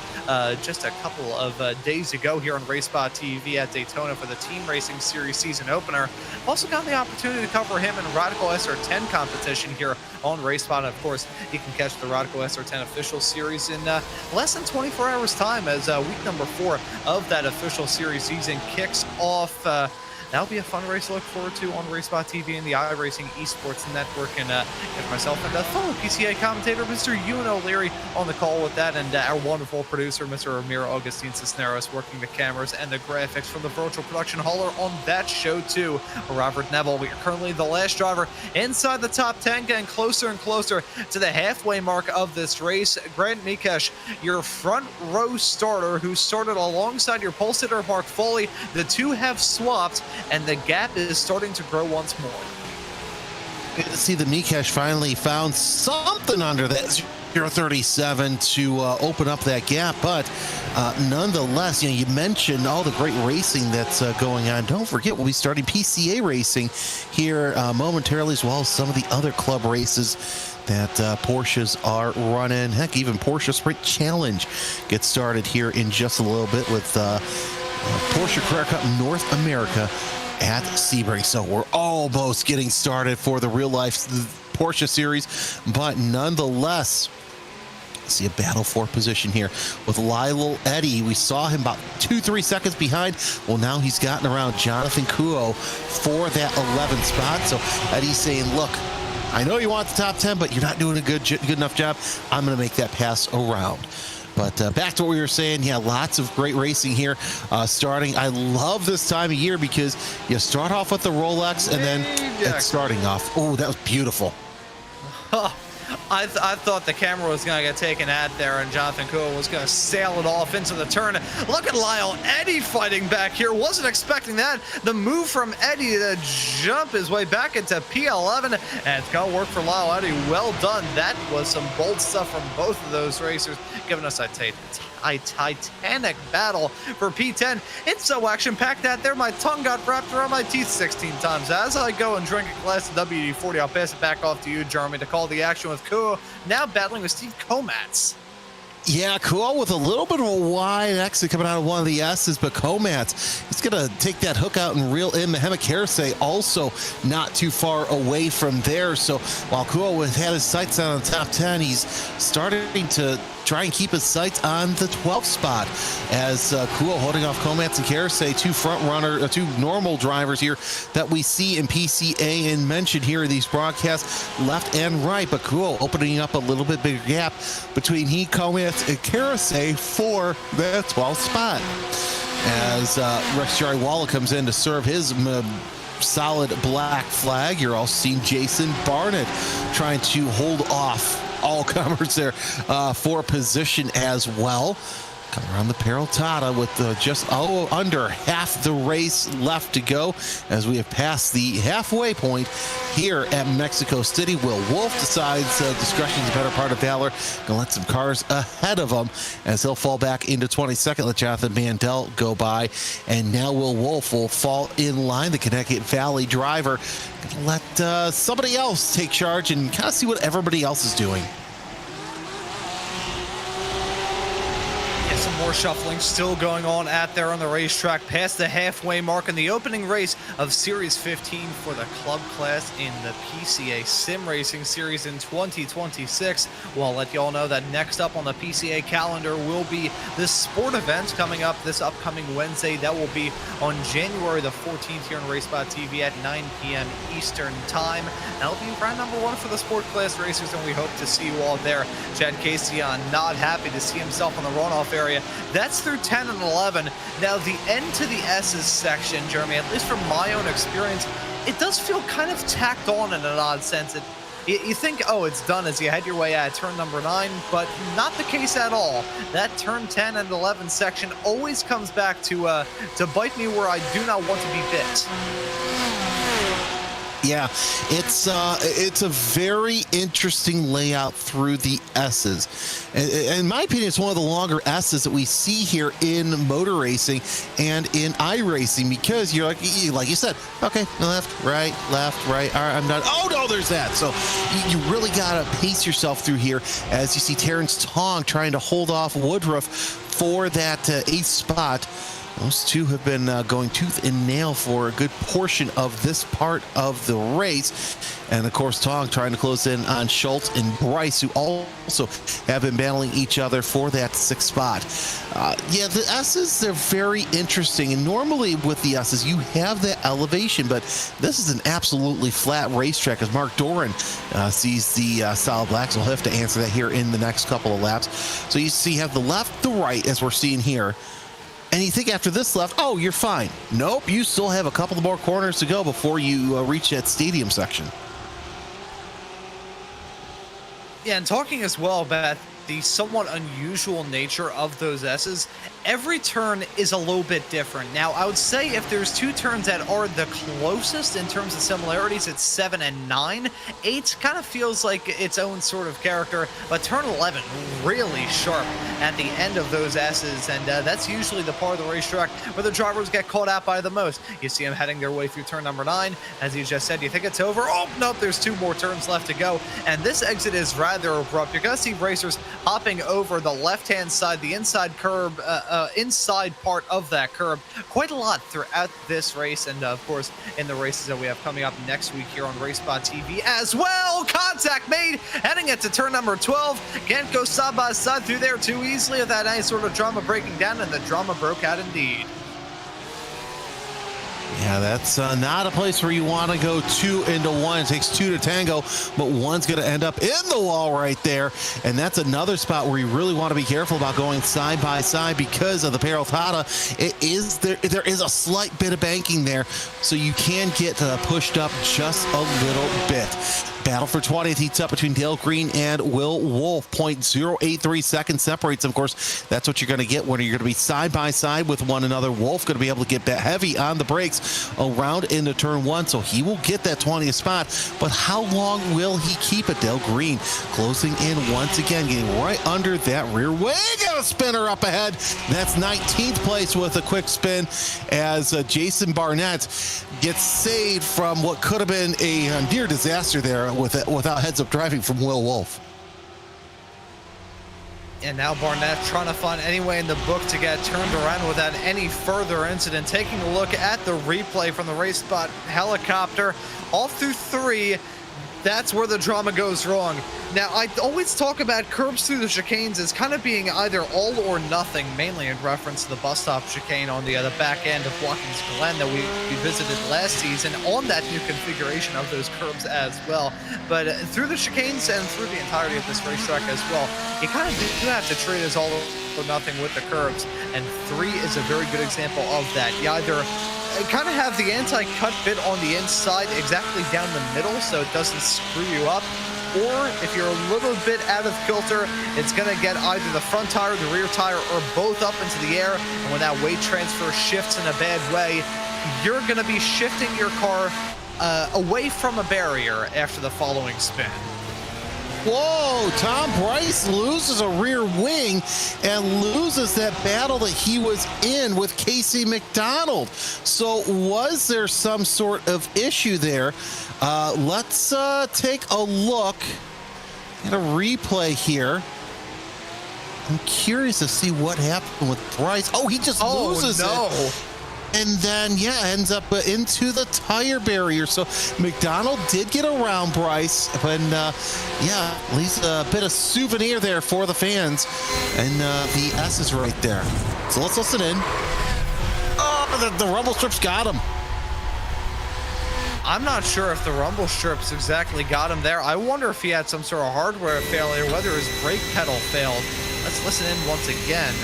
just a couple of days ago here on RaceSpotTV at Daytona for the Team Racing Series season opener. Also got the opportunity to cover him in Radical SR10 competition here on RaceSpot. And of course, you can catch the Radical SR10 official series in less than 24 hours time, as week number 4 of that official series season kicks off. That'll be a fun race to look forward to on RaceSpotTV and the iRacing Esports Network. And if myself and fellow PCA commentator, Mr. Ewan O'Leary, on the call with that, and our wonderful producer, Mr. Ramiro Augustine Cisneros, working the cameras and the graphics from the virtual production hauler on that show too. Robert Neville, we are currently the last driver inside the top 10, getting closer and closer to the halfway mark of this race. Grant Mikesh, your front row starter, who started alongside your pole sitter Mark Foley. The two have swapped, and the gap is starting to grow once more. Good to see the Mikesh finally found something under that 037 to open up that gap, but nonetheless, you mentioned all the great racing that's going on. Don't forget, we'll be starting PCA racing here momentarily, as well as some of the other club races that Porsches are running. Heck, even Porsche Sprint Challenge gets started here in just a little bit with Porsche Carrera Cup North America at Sebring. So we're almost getting started for the real life Porsche series, but nonetheless, see a battle for position here with Lyle Eddy. We saw him about 2-3 seconds behind. Well, now he's gotten around Jonathan Kuo for that 11th spot. So Eddy's saying, look, I know you want the top 10, but you're not doing a good enough job. I'm going to make that pass around. But back to what we were saying, yeah, lots of great racing here starting. I love this time of year because you start off with the Rolex and then it's starting off. Oh, that was beautiful. I thought the camera was going to get taken out there and Jonathan Kuo was going to sail it off into the turn. Look at Lyle Eddy fighting back here. Wasn't expecting that. The move from Eddy to jump his way back into P11, and it's going to work for Lyle Eddy. Well done. That was some bold stuff from both of those racers, giving us a titanic battle for P10. It's so action-packed out there, my tongue got wrapped around my teeth 16 times. As I go and drink a glass of WD-40, I'll pass it back off to you, Jeremy, to call the action with Kuo, now battling with Steve Komatz. Yeah, Kuo with a little bit of a wide exit coming out of one of the S's, but Komatz, he's going to take that hook out and reel in Mohamed Kersey, also not too far away from there. So while Kuo had his sights on the top 10, he's starting to try and keep his sights on the 12th spot as Kuo holding off Komatz and Kersey, two normal drivers here that we see in PCA and mentioned here in these broadcasts left and right, but Kuo opening up a little bit bigger gap between Komatz and Kersey for the 12th spot. as Rex Jerry Walla comes in to serve his solid black flag. You're all seeing Jason Barnett trying to hold off all comers there for position as well. Coming around the Peraltada with just under half the race left to go as we have passed the halfway point here at Mexico City. Will Wolf decides discretion is the better part of valor. Gonna let some cars ahead of him as he'll fall back into 22nd. Let Jonathan Mandel go by, and now Will Wolf will fall in line. The Connecticut Valley driver gonna let somebody else take charge and kind of see what everybody else is doing. Some more shuffling still going on out there on the racetrack past the halfway mark in the opening race of Series 15 for the club class in the PCA Sim Racing Series in 2026. Well, I'll let you all know that next up on the PCA calendar will be the sport event coming up this upcoming Wednesday. That will be on January the 14th here on RaceSpotTV at 9 p.m. Eastern Time. That'll be round number 1 for the sport class racers, and we hope to see you all there. Chad Casey not happy to see himself on the runoff area. That's through 10 and 11. Now, the end to the S's section, Jeremy, at least from my own experience, it does feel kind of tacked on in an odd sense. You think, oh, it's done as you head your way out turn number 9, but not the case at all. That turn 10 and 11 section always comes back to bite me where I do not want to be bit. Yeah, it's a very interesting layout through the S's. In my opinion, it's one of the longer S's that we see here in motor racing and in iRacing, because you're like you said, okay, left, right, all right, I'm done. Oh no, there's that. So you really gotta pace yourself through here as you see Terrence Tong trying to hold off Woodruff for that 8th spot. Those two have been going tooth and nail for a good portion of this part of the race. And of course, Tong trying to close in on Schultz and Bryce, who also have been battling each other for that 6th spot. Yeah, the S's, they're very interesting. And normally with the S's, you have that elevation, but this is an absolutely flat racetrack as Mark Doran sees the solid blacks. We'll have to answer that here in the next couple of laps. So you see, you have the left, the right, as we're seeing here. And you think after this left, oh, you're fine. Nope, you still have a couple more corners to go before you reach that stadium section. Yeah, and talking as well about the somewhat unusual nature of those S's, every turn is a little bit different. Now, I would say if there's 2 turns that are the closest in terms of similarities, it's 7 and 9. 8 kind of feels like its own sort of character, but turn 11 really sharp at the end of those S's, and that's usually the part of the racetrack where the drivers get caught out by the most. You see them heading their way through turn number 9. As you just said, you think it's over? Oh, nope, there's 2 more turns left to go, and this exit is rather abrupt. You're going to see racers hopping over the left-hand side, the inside curb, inside part of that curb quite a lot throughout this race, and of course in the races that we have coming up next week here on RaceSpotTV as well. Contact made heading into turn number 12. Can't go side by side through there too easily without any sort of drama breaking down, and the drama broke out indeed. Yeah, that's not a place where you want to go 2 into 1. It takes 2 to tango, but one's going to end up in the wall right there. And that's another spot where you really want to be careful about going side by side because of the Peraltada. There is a slight bit of banking there, so you can get pushed up just a little bit. Battle for 20th heats up between Dale Green and Will Wolf. 0.083 seconds separates them. Of course, that's what you're going to get when you're going to be side by side with one another. Wolf going to be able to get heavy on the brakes around into turn 1, so he will get that 20th spot. But how long will he keep it? Dale Green closing in once again, getting right under that rear wing. Got a spinner up ahead. That's 19th place with a quick spin as Jason Barnett gets saved from what could have been a near disaster there without heads-up driving from Will Wolf. And now Barnett trying to find any way in the book to get turned around without any further incident. Taking a look at the replay from the race spot helicopter, all through 3, That's where the drama goes wrong. Now, I always talk about curbs through the chicanes as kind of being either all or nothing, mainly in reference to the bus stop chicane on the back end of Watkins Glen that we visited last season on that new configuration of those curbs as well. But through the chicanes and through the entirety of this racetrack as well, you kind of do have to treat it as all or nothing with the curbs. And 3 is a very good example of that. You either kind of have the anti-cut bit on the inside exactly down the middle so it doesn't screw you up, or if you're a little bit out of kilter, it's going to get either the front tire, the rear tire, or both up into the air, and when that weight transfer shifts in a bad way, you're going to be shifting your car away from a barrier after the following spin. Whoa, Tom Bryce loses a rear wing and loses that battle that he was in with Casey McDonald. So was there some sort of issue there? Let's take a look at a replay here. I'm curious to see what happened with Bryce. Oh, he just loses it. And then, yeah, ends up into the tire barrier. So McDonald did get around Bryce, but yeah, at least a bit of souvenir there for the fans. And the S is right there. So let's listen in. Oh, the rumble strips got him. I'm not sure if the rumble strips exactly got him there. I wonder if he had some sort of hardware failure, whether his brake pedal failed. Let's listen in once again.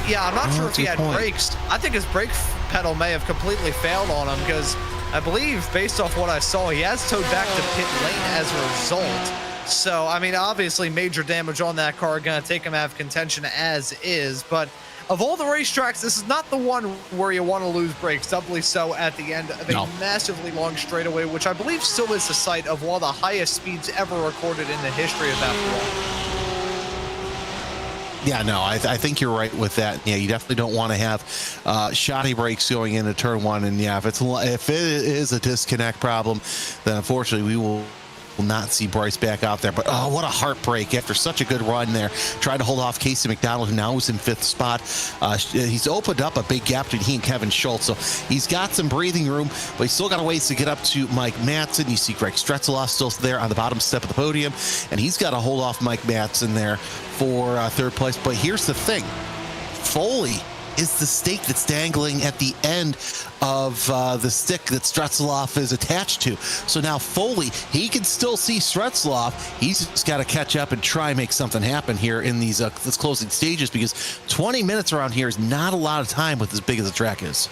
Yeah, I'm not sure if he had brakes. I think his brake pedal may have completely failed on him because I believe, based off what I saw, he has towed back to pit lane as a result. So, I mean, obviously major damage on that car, going to take him out of contention as is. But of all the racetracks, this is not the one where you want to lose brakes, doubly so at the end of a massively long straightaway, which I believe still is the site of one of the highest speeds ever recorded in the history of F1. Yeah, no, I think you're right with that. Yeah, you definitely don't want to have shoddy brakes going into turn 1. And yeah, if it is a disconnect problem, then unfortunately we will not see Bryce back out there. But oh, what a heartbreak after such a good run there. Tried to hold off Casey McDonald, who now is in 5th spot. He's opened up a big gap between he and Kevin Schultz, so he's got some breathing room, but he's still got a ways to get up to Mike Matson. You see Greg Stretzeloff still there on the bottom step of the podium, and he's got to hold off Mike Matson there for 3rd place. But here's the thing, Foley is the stake that's dangling at the end of the stick that Stretzeloff is attached to. So now Foley, he can still see Stretzeloff. He's just got to catch up and try and make something happen here in these this closing stages, because 20 minutes around here is not a lot of time with as big as the track is.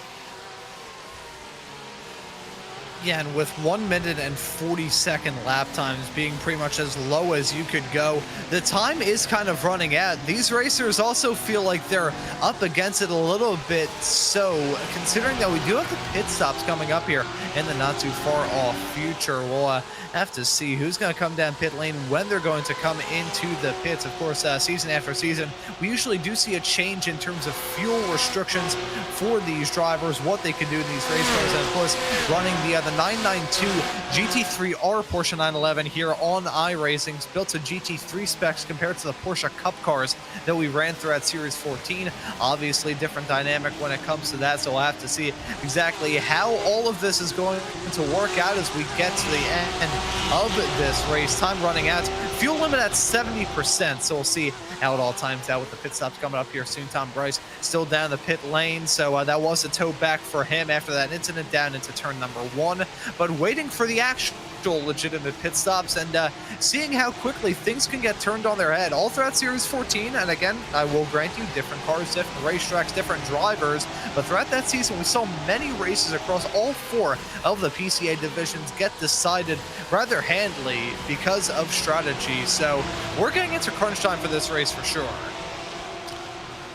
Yeah, and with 1 minute and 40-second lap times being pretty much as low as you could go, the time is kind of running out. These racers also feel like they're up against it a little bit, so considering that we do have the pit stops coming up here in the not too far off future, we'll have to see who's going to come down pit lane, when they're going to come into the pits. Of course, season after season, we usually do see a change in terms of fuel restrictions for these drivers, what they can do in these race cars, and of course, running the 992 GT3R Porsche 911 here on iRacing, built to GT3 specs compared to the Porsche Cup cars that we ran throughout Series 14. Obviously, different dynamic when it comes to that, so we'll have to see exactly how all of this is going to work out as we get to the end of this race. Time running out. Fuel limit at 70%, so we'll see how it all times out with the pit stops coming up here soon. Tom Bryce still down the pit lane, so that was a tow back for him after that incident down into turn number 1, but waiting for the actual legitimate pit stops and seeing how quickly things can get turned on their head all throughout Series 14. And again, I will grant you, different cars, different racetracks, different drivers, but throughout that season we saw many races across all 4 of the PCA divisions get decided rather handily because of strategy. So we're getting into crunch time for this race for sure.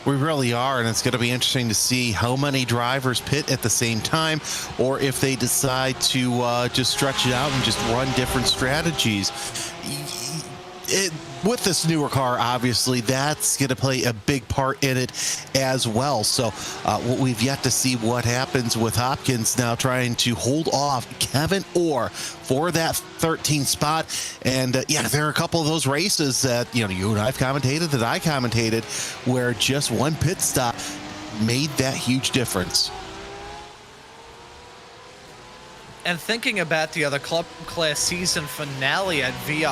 We really are, and it's going to be interesting to see how many drivers pit at the same time, or if they decide to just stretch it out and just run different strategies. With this newer car, obviously, that's going to play a big part in it as well. So we've yet to see what happens with Hopkins now trying to hold off Kevin Orr for that 13th spot. And yeah, there are a couple of those races that, you and I've commentated, that I commentated, where just one pit stop made that huge difference. And thinking about the other club class season finale at VIR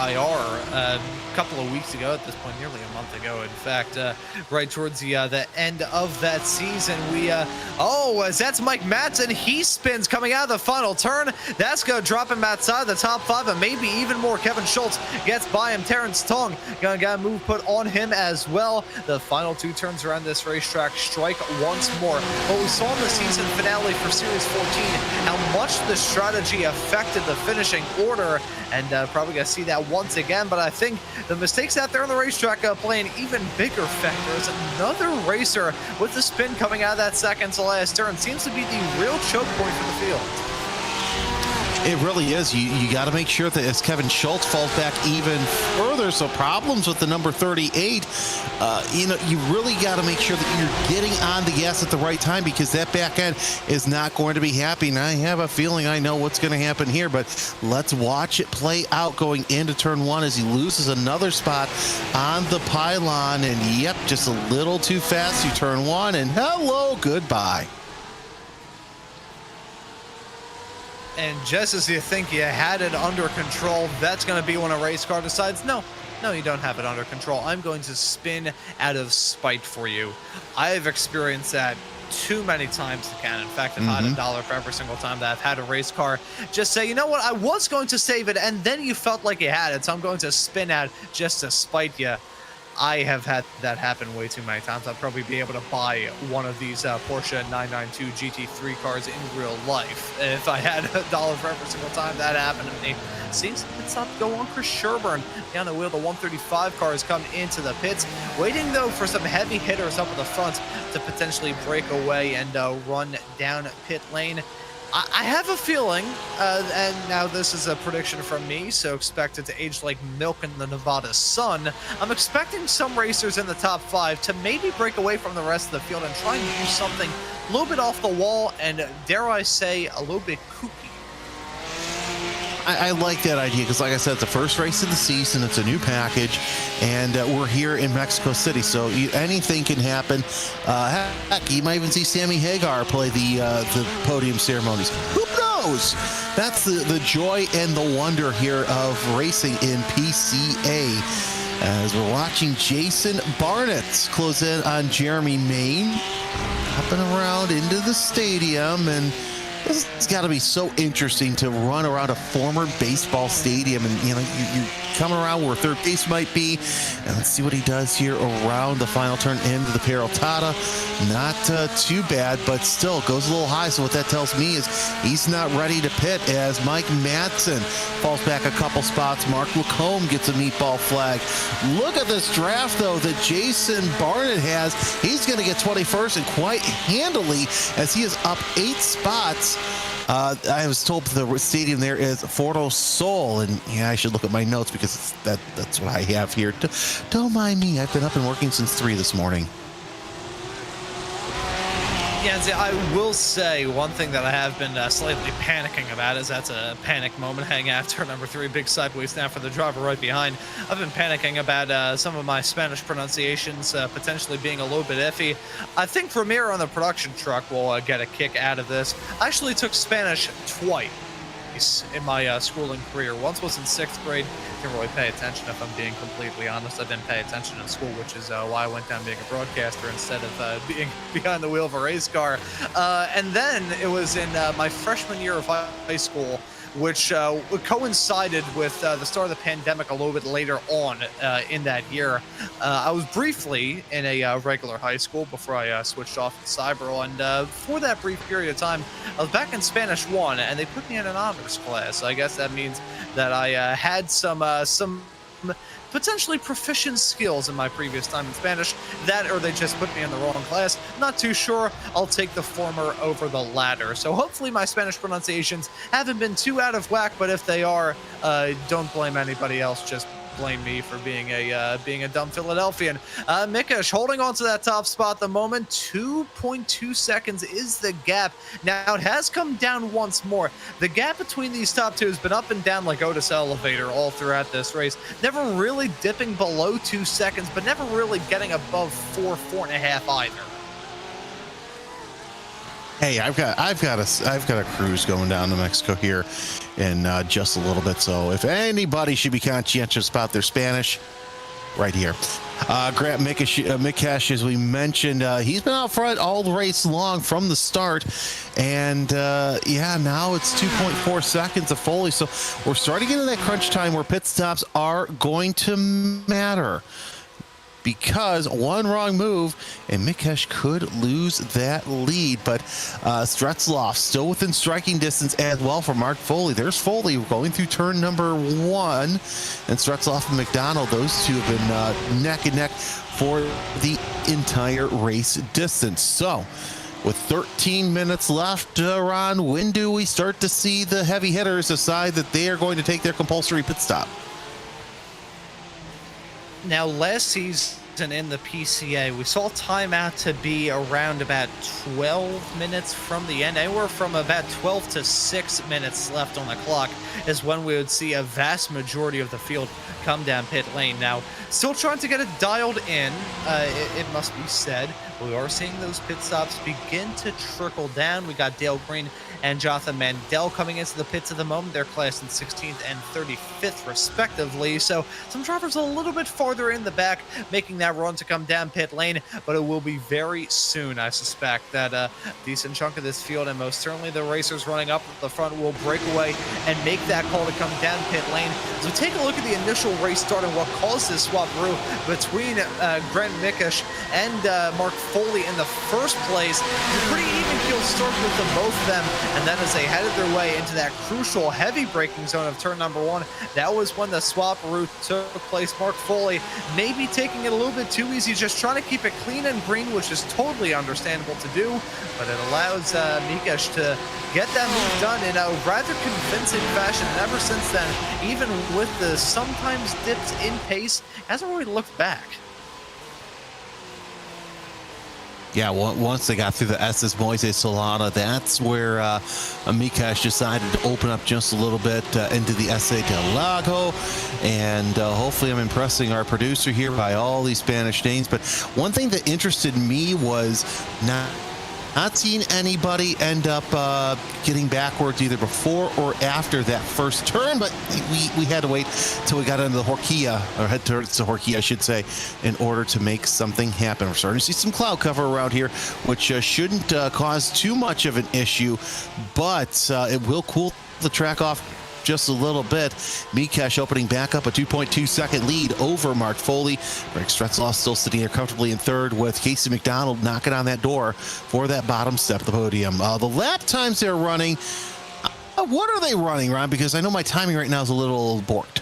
a couple of weeks ago, at this point, nearly a month ago, in fact, right towards the end of that season, as that's Mike Madsen, he spins coming out of the final turn. That's going to drop him outside the top 5, and maybe even more. Kevin Schultz gets by him. Terrence Tong going to get a move put on him as well. The final 2 turns around this racetrack strike once more. What we saw in the season finale for Series 14, how much the strategy affected the finishing order, and probably going to see that once again. But I think the mistakes out there on the racetrack play an even bigger factor as another racer with the spin coming out of that second to last turn seems to be the real choke point for the field. It really is. You got to make sure that as Kevin Schultz falls back even further, so problems with the number 38, you really got to make sure that you're getting on the gas at the right time, because that back end is not going to be happy. And I have a feeling I know what's going to happen here, but let's watch it play out going into turn 1 as he loses another spot on the pylon. And yep, just a little too fast to turn 1, and hello, goodbye. And just as you think you had it under control, that's going to be when a race car decides, no, you don't have it under control. I'm going to spin out of spite for you. I have experienced that too many times again. In fact, I've had $1 for every single time that I've had a race car just say, you know what, I was going to save it, and then you felt like you had it, so I'm going to spin out just to spite you. I have had that happen way too many times. I'd probably be able to buy one of these Porsche 992 GT3 cars in real life if I had $1 for every single time that happened to me. Seems like it's not to go on Chris Sherburne. Down the wheel, the 135 cars come into the pits. Waiting, though, for some heavy hitters up at the front to potentially break away and run down pit lane. I have a feeling, and now this is a prediction from me, so expect it to age like milk in the Nevada sun. I'm expecting some racers in the top 5 to maybe break away from the rest of the field and try and do something a little bit off the wall and, dare I say, a little bit kooky. I like that idea because, like I said, it's the first race of the season. It's a new package, and we're here in Mexico City, so anything can happen. Heck, you might even see Sammy Hagar play the podium ceremonies. Who knows? That's the joy and the wonder here of racing in PCA. As we're watching Jason Barnett close in on Jeremy Main, hopping around into the stadium, and this has got to be so interesting to run around a former baseball stadium, and you're coming around where third base might be, and let's see what he does here around the final turn into the Peraltada. Not too bad, but still goes a little high. So what that tells me is he's not ready to pit as Mike Madsen falls back a couple spots. Mark Lacombe gets a meatball flag. Look at this draft, though, that Jason Barnett has. He's going to get 21st and quite handily as he is up 8 spots. I was told the stadium there is Foro Sol, and yeah, I should look at my notes because that's what I have here. Don't mind me. I've been up and working since 3 this morning. Yeah, see, I will say one thing that I have been slightly panicking about is that's a panic moment heading after number 3, big sideways snap for the driver right behind. I've been panicking about some of my Spanish pronunciations potentially being a little bit iffy. I think Ramiro on the production truck will get a kick out of this. I actually took Spanish twice in my schooling career. Once was in 6th grade. Didn't really pay attention, if I'm being completely honest. I didn't pay attention in school, which is why I went down being a broadcaster instead of being behind the wheel of a race car. And then it was in my freshman year of high school, which coincided with the start of the pandemic a little bit later on in that year. I was briefly in a regular high school before I switched off to Cybero, and for that brief period of time, I was back in Spanish 1, and they put me in an honors class. So I guess that means that I had some potentially proficient skills in my previous time in Spanish, that or they just put me in the wrong class. Not too sure. I'll take the former over the latter. So hopefully my Spanish pronunciations haven't been too out of whack, but if they are, don't blame anybody else, just blame me for being a dumb Philadelphian. Mikesh holding on to that top spot at the moment. 2.2 seconds is the gap. Now it has come down once more. The gap between these top 2 has been up and down like Otis Elevator all throughout this race. Never really dipping below 2 seconds, but never really getting above 4.5 either. Hey, I've got a cruise going down to Mexico here in just a little bit. So if anybody should be conscientious about their Spanish, right here. Grant Mikesh, as we mentioned, he's been out front all the race long from the start, and yeah, now it's 2.4 seconds of Foley. So we're starting to get into that crunch time where pit stops are going to matter, because one wrong move and Mikesh could lose that lead. But Stretzloff still within striking distance as well for Mark Foley. There's Foley going through turn number 1, and Stretzloff and McDonald, those two have been neck and neck for the entire race distance. So with 13 minutes left, Ron, when do we start to see the heavy hitters decide that they are going to take their compulsory pit stop? Now, last season in the PCA, we saw timeout to be around about 12 minutes from the end. Anywhere from about 12 to 6 minutes left on the clock is when we would see a vast majority of the field come down pit lane. Now, still trying to get it dialed in, it must be said. We are seeing those pit stops begin to trickle down. We got Dale Green and Jonathan Mandel coming into the pits at the moment. They're classed in 16th and 35th respectively. So some drivers a little bit farther in the back making that run to come down pit lane, but it will be very soon, I suspect, that a decent chunk of this field, and most certainly the racers running up the front, will break away and make that call to come down pit lane. So take a look at the initial race start and what caused this swap through between Grant Mikesh and Mark Foley in the first place. A pretty even-keeled start with the both of them, and then as they headed their way into that crucial heavy braking zone of turn number 1, that was when the swap route took place. Mark Foley maybe taking it a little bit too easy, just trying to keep it clean and green, which is totally understandable to do, but it allows Mikesh to get that move done in a rather convincing fashion. And ever since then, even with the sometimes dips in pace, hasn't really looked back. Yeah, once they got through the SS Moise Solana, that's where Mikesh decided to open up just a little bit into the SA del Lago. And hopefully I'm impressing our producer here by all these Spanish names. But one thing that interested me was not seeing anybody end up getting backwards either before or after that first turn, but we had to wait till we got into the Horquilla, or head towards the Horquilla, I should say, in order to make something happen. We're starting to see some cloud cover around here, which shouldn't cause too much of an issue, but it will cool the track off just a little bit. Mikesh opening back up a 2.2 second lead over Mark Foley. Greg Stretzloff still sitting here comfortably in third, with Casey McDonald knocking on that door for that bottom step of the podium. The lap times they're running, what are they running, Ron? Because I know my timing right now is a little borked.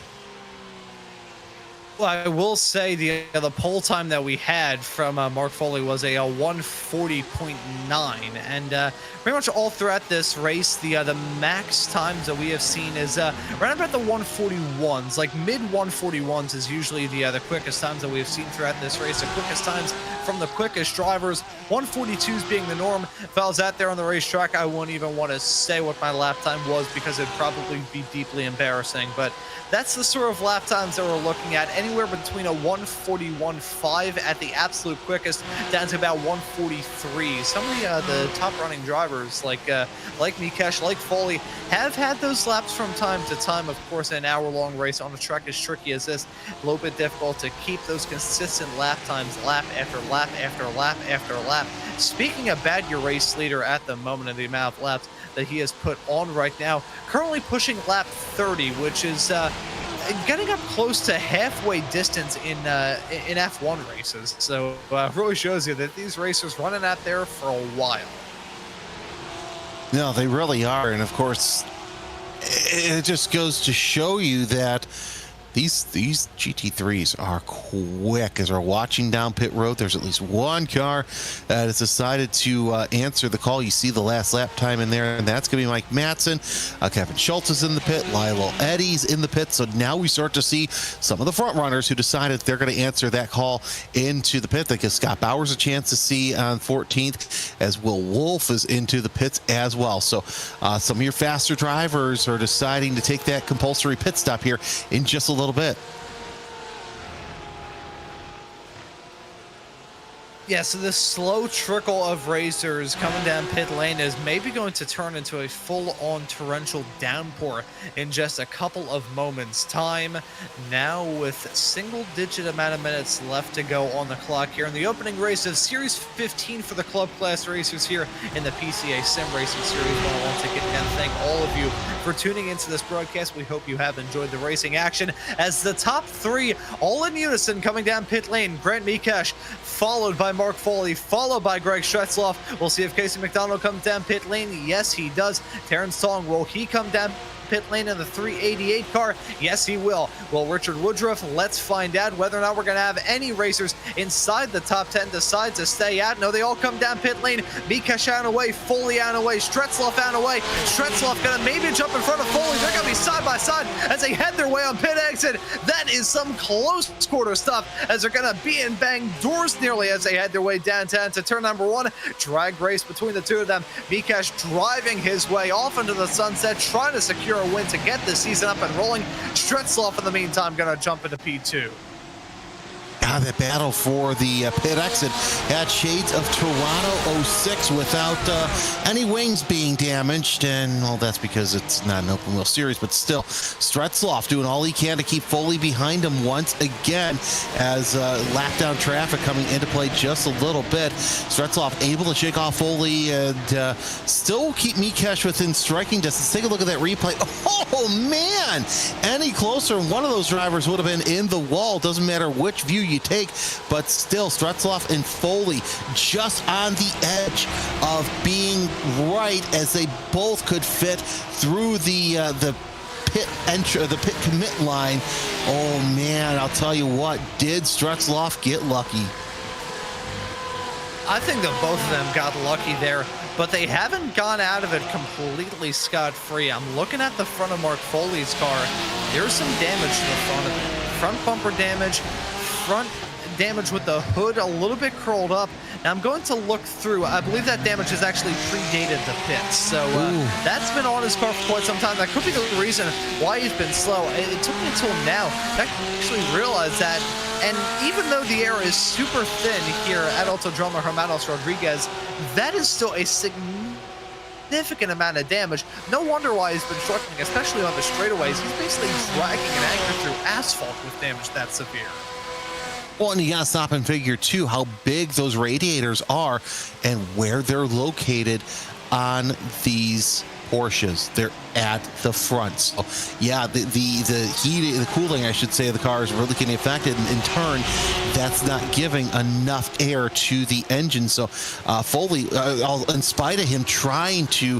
Well, I will say the pole time that we had from Mark Foley was a 1:40.9, and pretty much all throughout this race, the max times that we have seen is right about the 1:41s, like mid 1:41s is usually the quickest times that we have seen throughout this race. The quickest times from the quickest drivers, 1:42s being the norm. If I was out there on the racetrack, I wouldn't even want to say what my lap time was, because it'd probably be deeply embarrassing. But that's the sort of lap times that we're looking at, anywhere between a 1:41.5 at the absolute quickest down to about 1:43. Some of the top running drivers like Mikesh, like Foley, have had those laps from time to time. Of course, an hour-long race on a track as tricky as this, a little bit difficult to keep those consistent lap times, lap after lap after lap after lap. Speaking of Badger race leader at the moment, of the amount of laps that he has put on right now, currently pushing lap 30, which is getting up close to halfway distance in F1 races. So really shows you that these racers running out there for a while. No, they really are. And of course, it just goes to show you that these GT3s are quick. As we're watching down pit road, there's at least one car that has decided to answer the call. You see the last lap time in there, and that's going to be Mike Matson. Kevin Schultz is in the pit. Lionel Eddy's in the pit. So now we start to see some of the front runners who decided they're going to answer that call into the pit. That gives Scott Bowers a chance to see on 14th, as Will Wolf is into the pits as well. So some of your faster drivers are deciding to take that compulsory pit stop here in just a little bit. Yeah, so this slow trickle of racers coming down pit lane is maybe going to turn into a full-on torrential downpour in just a couple of moments' time. Now with single-digit amount of minutes left to go on the clock here in the opening race of Series 15 for the club class racers here in the PCA Sim Racing Series. I want to again thank all of you for tuning into this broadcast. We hope you have enjoyed the racing action as the top three all in unison coming down pit lane. Grant Mikesh, followed by Mark Foley, followed by Greg Stretzloff. We'll see if Casey McDonald comes down pit lane. Yes, he does. Terrence Tong, will he come down pit lane in the 388 car? Yes, he will. Well, Richard Woodruff, let's find out whether or not we're going to have any racers inside the top 10 decide to stay out. No, they all come down pit lane. Mikesh out and away, Foley out and away, Stretzloff out and away. Stretzloff going to maybe jump in front of Foley. They're going to be side by side as they head their way on pit exit. That is some close quarter stuff as they're going to be and bang doors nearly as they head their way downtown to turn number one. Drag race between the two of them. Mikesh driving his way off into the sunset, trying to secure a win to get this season up and rolling. Stretzloff in the meantime going to jump into P2. That battle for the pit exit had shades of Toronto 06 without any wings being damaged, and well, that's because it's not an open wheel series, but still, Stretzloff doing all he can to keep Foley behind him once again as lap down traffic coming into play just a little bit. Stretzloff able to shake off Foley and still keep Mikesh within striking distance. Take a look at that replay. Oh man, any closer and one of those drivers would have been in the wall. Doesn't matter which view you take, but still Stretzloff and Foley just on the edge of being right as they both could fit through the pit entry, the pit commit line. Oh man, I'll tell you what, did Stretzloff get lucky? I think that both of them got lucky there, but they haven't gone out of it completely scot-free. I'm looking at the front of Mark Foley's car. There's some damage to the front of it. Front bumper damage, front damage with the hood a little bit curled up. Now I'm going to look through. I believe that damage has actually predated the pits. So that's been on his car for quite some time. That could be the reason why he's been slow. It took me until now to actually realize that. And even though the air is super thin here at Autódromo Hermanos Rodriguez, that is still a significant amount of damage. No wonder why he's been struggling, especially on the straightaways. He's basically dragging an anchor through asphalt with damage that severe. Well, and you gotta stop and figure too how big those radiators are and where they're located on these Porsches. They're at the front. So yeah, the heat, the cooling, I should say, of the car is really getting affected. And in turn, that's not giving enough air to the engine. So Foley, in spite of him trying to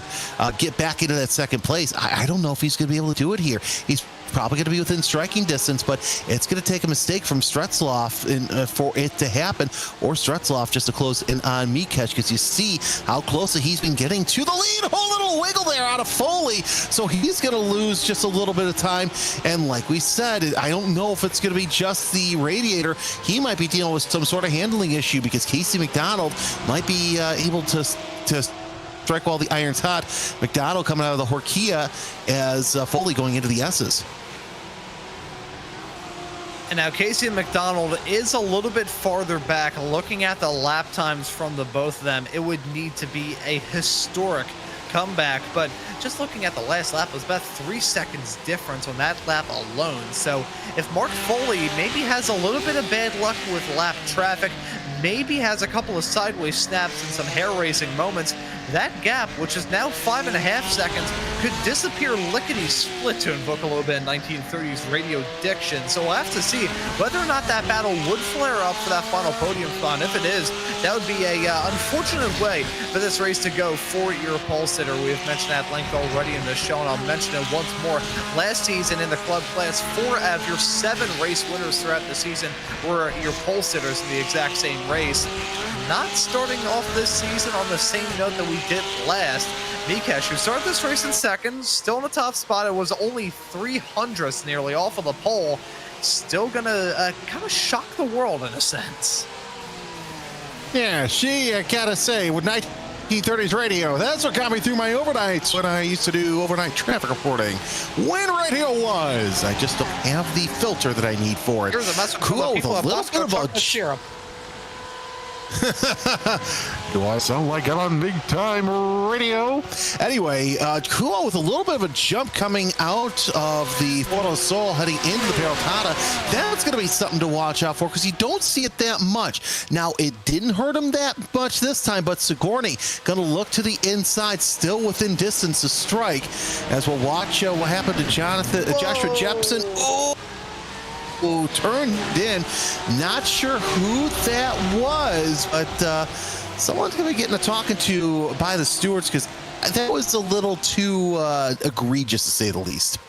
get back into that second place, I don't know if he's going to be able to do it here. He's probably going to be within striking distance, but it's going to take a mistake from Stretzloff for it to happen, or Stretzloff just to close in on Mikesh, because you see how close he's been getting to the lead. A little wiggle there out of Foley, so he's going to lose just a little bit of time. And like we said, I don't know if it's going to be just the radiator. He might be dealing with some sort of handling issue, because Casey McDonald might be able to strike while the iron's hot. McDonald coming out of the Horquilla as Foley going into the S's. And now Casey McDonald is a little bit farther back. Looking at the lap times from the both of them, it would need to be a historic comeback. But just looking at the last lap, it was about 3 seconds difference on that lap alone. So if Mark Foley maybe has a little bit of bad luck with lap traffic, maybe has a couple of sideways snaps and some hair raising moments, that gap, which is now 5.5 seconds, could disappear lickety-split, to invoke a little bit of 1930s radio diction. So we'll have to see whether or not that battle would flare up for that final podium spot. If it is, that would be a unfortunate way for this race to go for your pole sitter. We've mentioned that length already in the show, and I'll mention it once more. Last season in the club class, 4 out of your 7 race winners throughout the season were your pole sitters in the exact same race. Not starting off this season on the same note that we did last. Mikesh, who started this race in second, still in the top spot. It was only 300ths nearly off of the pole. Still gonna kind of shock the world in a sense. Yeah, I gotta say, with 1930s radio, that's what got me through my overnights when I used to do overnight traffic reporting. When radio was, I just don't have the filter that I need for it. Here's a mess. Cool, a little bit of a Do I sound like I'm on big time radio? Anyway, Kuo with a little bit of a jump coming out of the Foro Sol heading into the Perotada. That's going to be something to watch out for because you don't see it that much. Now, it didn't hurt him that much this time, but Sigourney going to look to the inside, still within distance to strike, as we'll watch what happened to Joshua Jepson. Oh, turned in. Not sure who that was, but someone's going to be getting a talking to by the stewards because that was a little too egregious, to say the least.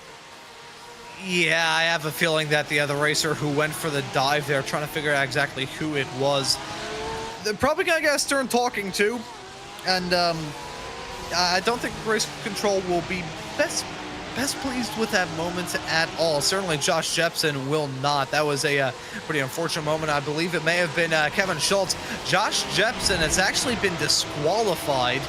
Yeah, I have a feeling that the other racer who went for the dive there, trying to figure out exactly who it was, they're probably going to get a stern talking to. And I don't think race control will be best pleased with that moment at all. Certainly Josh Jepson will not. That was a pretty unfortunate moment. I believe it may have been Kevin Schultz. Josh Jepson has actually been disqualified.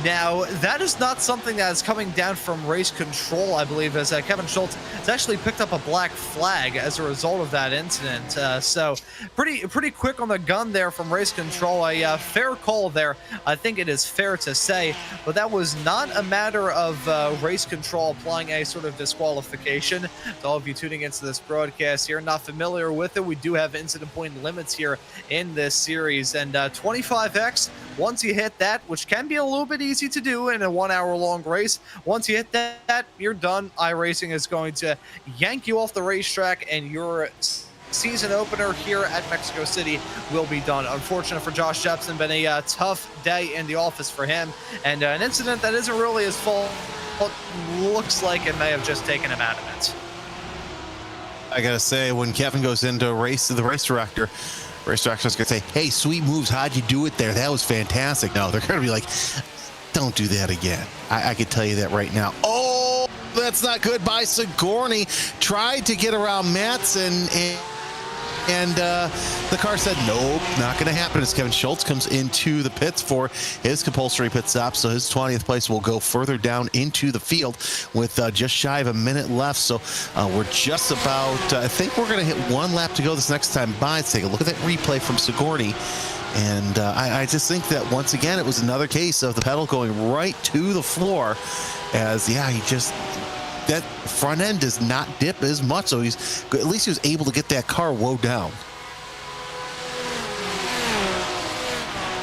Now, that is not something that is coming down from race control, I believe, as Kevin Schultz has actually picked up a black flag as a result of that incident. So pretty quick on the gun there from race control. A fair call there, I think it is fair to say, but that was not a matter of race control applying a sort of disqualification. To all of you tuning into this broadcast here, not familiar with it, we do have incident point limits here in this series, and 25x, once you hit that, which can be a little bit easy to do in a 1 hour long race, once you hit that, you're done. iRacing is going to yank you off the racetrack, and your season opener here at Mexico City will be done. Unfortunate for Josh Jepson, been a tough day in the office for him, and an incident that isn't really his fault. Looks like it may have just taken him out of it. I gotta say, when Kevin goes into a race, the race director's gonna say, "Hey, sweet moves, how'd you do it there? That was fantastic." No, they're gonna be like, "Don't do that again." I can tell you that right now. Oh, that's not good by Sigourney. Tried to get around Matson, and the car said, nope, not going to happen, as Kevin Schultz comes into the pits for his compulsory pit stop. So his 20th place will go further down into the field with just shy of a minute left. So we're just about, I think we're going to hit one lap to go this next time by. Let's take a look at that replay from Sigourney. And I just think that, once again, it was another case of the pedal going right to the floor, as, yeah, that front end does not dip as much, so at least he was able to get that car woe down.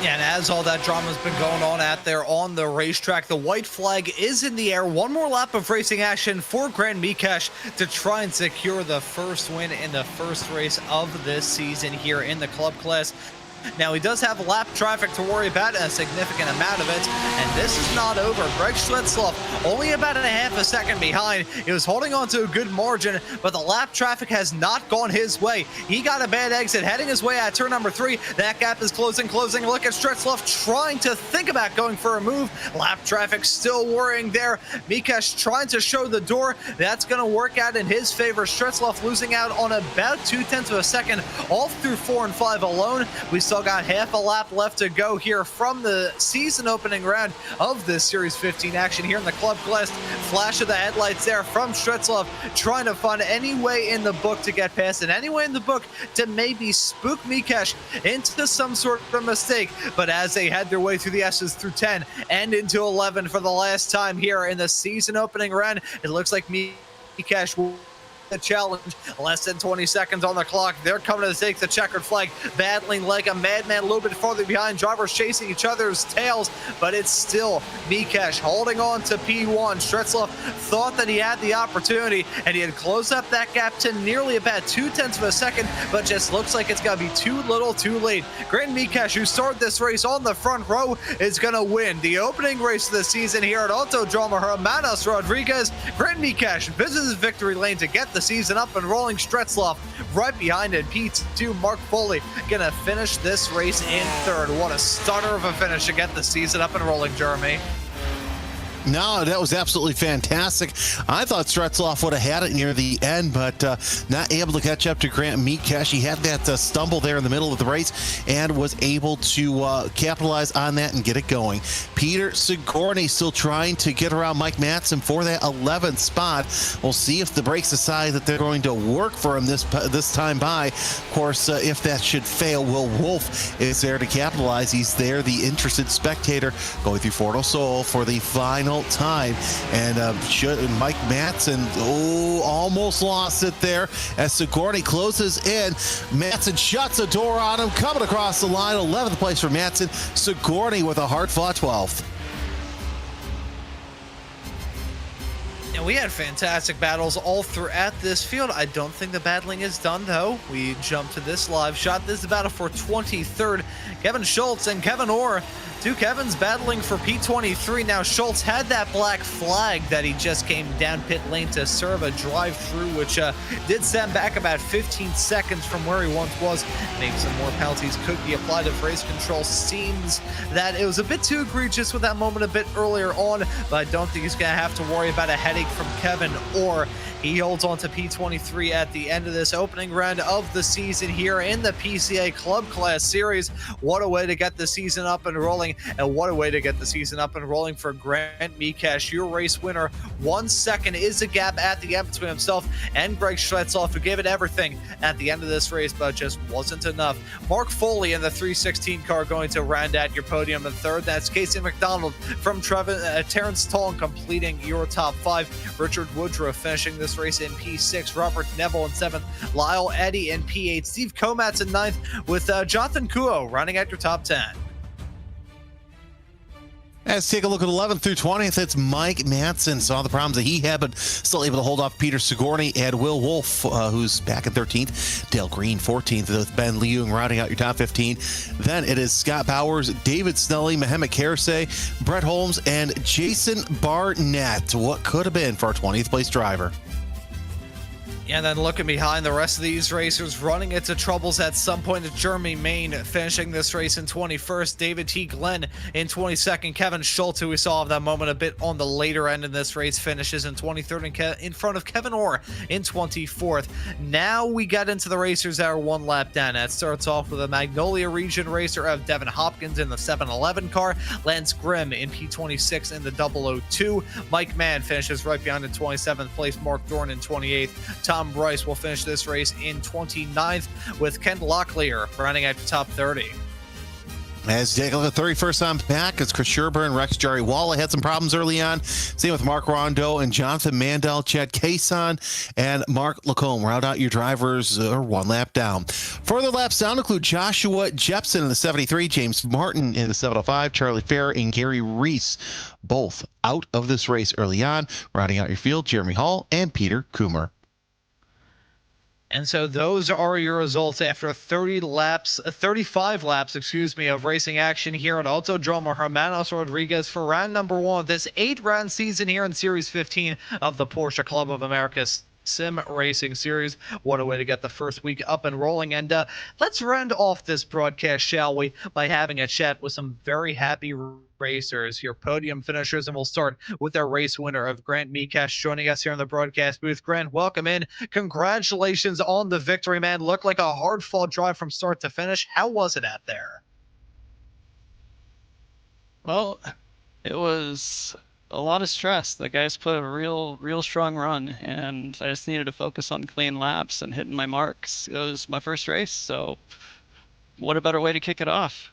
Yeah, and as all that drama's been going on out there on the racetrack, the white flag is in the air. One more lap of racing action for Grant Mikesh to try and secure the first win in the first race of this season here in the club class. Now, he does have lap traffic to worry about, a significant amount of it, and this is not over. Greg Schletzloff only about a half a second behind. He was holding on to a good margin, but the lap traffic has not gone his way. He got a bad exit heading his way at turn number 3. That gap is closing. Look at Schletzloff trying to think about going for a move. Lap traffic still worrying there. Mikesh trying to show the door. That's going to work out in his favor. Schletzloff losing out on about 0.2 of a second all through 4 and 5 alone. We still got half a lap left to go here from the season opening round of this Series 15 action here in the club class. Flash of the headlights there from Schletzloff, trying to find any way in the book to get past it, any way in the book to maybe spook Mikesh into some sort of mistake. But as they head their way through the S's through 10 and into 11 for the last time here in the season opening round, it looks like Mikesh will the challenge. Less than 20 seconds on the clock. They're coming to take the checkered flag, battling like a madman a little bit farther behind. Drivers chasing each other's tails, but it's still Mikesh holding on to P1. Schletzloff thought that he had the opportunity, and he had closed up that gap to nearly about 0.2 of a second, but just looks like it's going to be too little too late. Grant Mikesh, who started this race on the front row, is going to win the opening race of the season here at Autódromo Hermanos Rodriguez. Grant Mikesh visits his victory lane to get the season up and rolling. Schletzloff right behind in P2. Mark Foley gonna finish this race in third. What a stunner of a finish to get the season up and rolling, Jeremy. No, that was absolutely fantastic. I thought Stretzloff would have had it near the end, but not able to catch up to Grant Meatcash. He had that stumble there in the middle of the race and was able to capitalize on that and get it going. Peter Sigourney still trying to get around Mike Matson for that 11th spot. We'll see if the brakes decide that they're going to work for him this time by. Of course, if that should fail, Will Wolf is there to capitalize. He's there, the interested spectator, going through Fort O'Sole for the final time. And Mike Matson, almost lost it there as Sigourney closes in. Matson shuts the door on him, coming across the line. 11th place for Matson. Sigourney with a hard-fought 12th. And we had fantastic battles all throughout this field. I don't think the battling is done, though. We jump to this live shot. This is the battle for 23rd. Kevin Schultz and Kevin Orr. Two Kevins battling for P23. Now, Schultz had that black flag that he just came down pit lane to serve a drive-through, which did send back about 15 seconds from where he once was. Maybe some more penalties could be applied if race control seems that it was a bit too egregious with that moment a bit earlier on, but I don't think he's going to have to worry about a headache from Kevin Orr. He holds on to P23 at the end of this opening round of the season here in the PCA Club Class Series. What a way to get the season up and rolling, and what a way to get the season up and rolling for Grant Meatcash, your race winner. 1 second is the gap at the end between himself and Greg Stretzloff, who gave it everything at the end of this race, but just wasn't enough. Mark Foley in the 316 car going to round out your podium in third. That's Casey McDonald from Terrence Tong completing your top five. Richard Woodruff finishing this race in P6, Robert Neville in 7th, Lyle Eddy in P8, Steve Komatz in 9th, with Jonathan Kuo running at your top 10. Let's take a look at 11th through 20th. It's Mike Matson. Saw the problems that he had, but still able to hold off Peter Sigourney and Will Wolf, who's back in 13th. Dale Green, 14th, with Ben Leung rounding out your top 15. Then it is Scott Bowers, David Snelly, Mohamed Kersey, Brett Holmes, and Jason Barnett. What could have been for our 20th place driver. And then looking behind the rest of these racers running into troubles at some point, it's Jeremy Main finishing this race in 21st, David T. Glenn in 22nd, Kevin Schultz, who we saw of that moment a bit on the later end in this race, finishes in 23rd and in front of Kevin Orr in 24th. Now we get into the racers that are one lap down. That starts off with a Magnolia region racer of Devin Hopkins in the 711 car, Lance Grimm in P26 in the 002, Mike Mann finishes right behind in 27th place, Mark Dorn in 28th, Tom Bryce will finish this race in 29th, with Kent Locklear running at the top 30. As you take a look at 31st on back, it's Chris Sherburne, Rex Jerry Walla had some problems early on. Same with Mark Rondo and Jonathan Mandel, Chad Cason, and Mark Lacombe. Round out your drivers are one lap down. Further laps down include Joshua Jepson in the 73, James Martin in the 705, Charlie Fair and Gary Reese, both out of this race early on. Rounding out your field, Jeremy Hall and Peter Coomer. And so those are your results after 35 laps, of racing action here at Autódromo Hermanos Rodriguez for round number 1 of this 8-round season here in Series 15 of the Porsche Club of America's Sim Racing Series. What a way to get the first week up and rolling. And let's round off this broadcast, shall we, by having a chat with some very happy racers, your podium finishers, and we'll start with our race winner of Grant Meatcash joining us here in the broadcast booth. Grant, welcome in. Congratulations on the victory, man. Looked like a hard-fought drive from start to finish. How was it out there? Well, it was a lot of stress. The guys put a real strong run, and I just needed to focus on clean laps and hitting my marks. It was my first race, so what a better way to kick it off?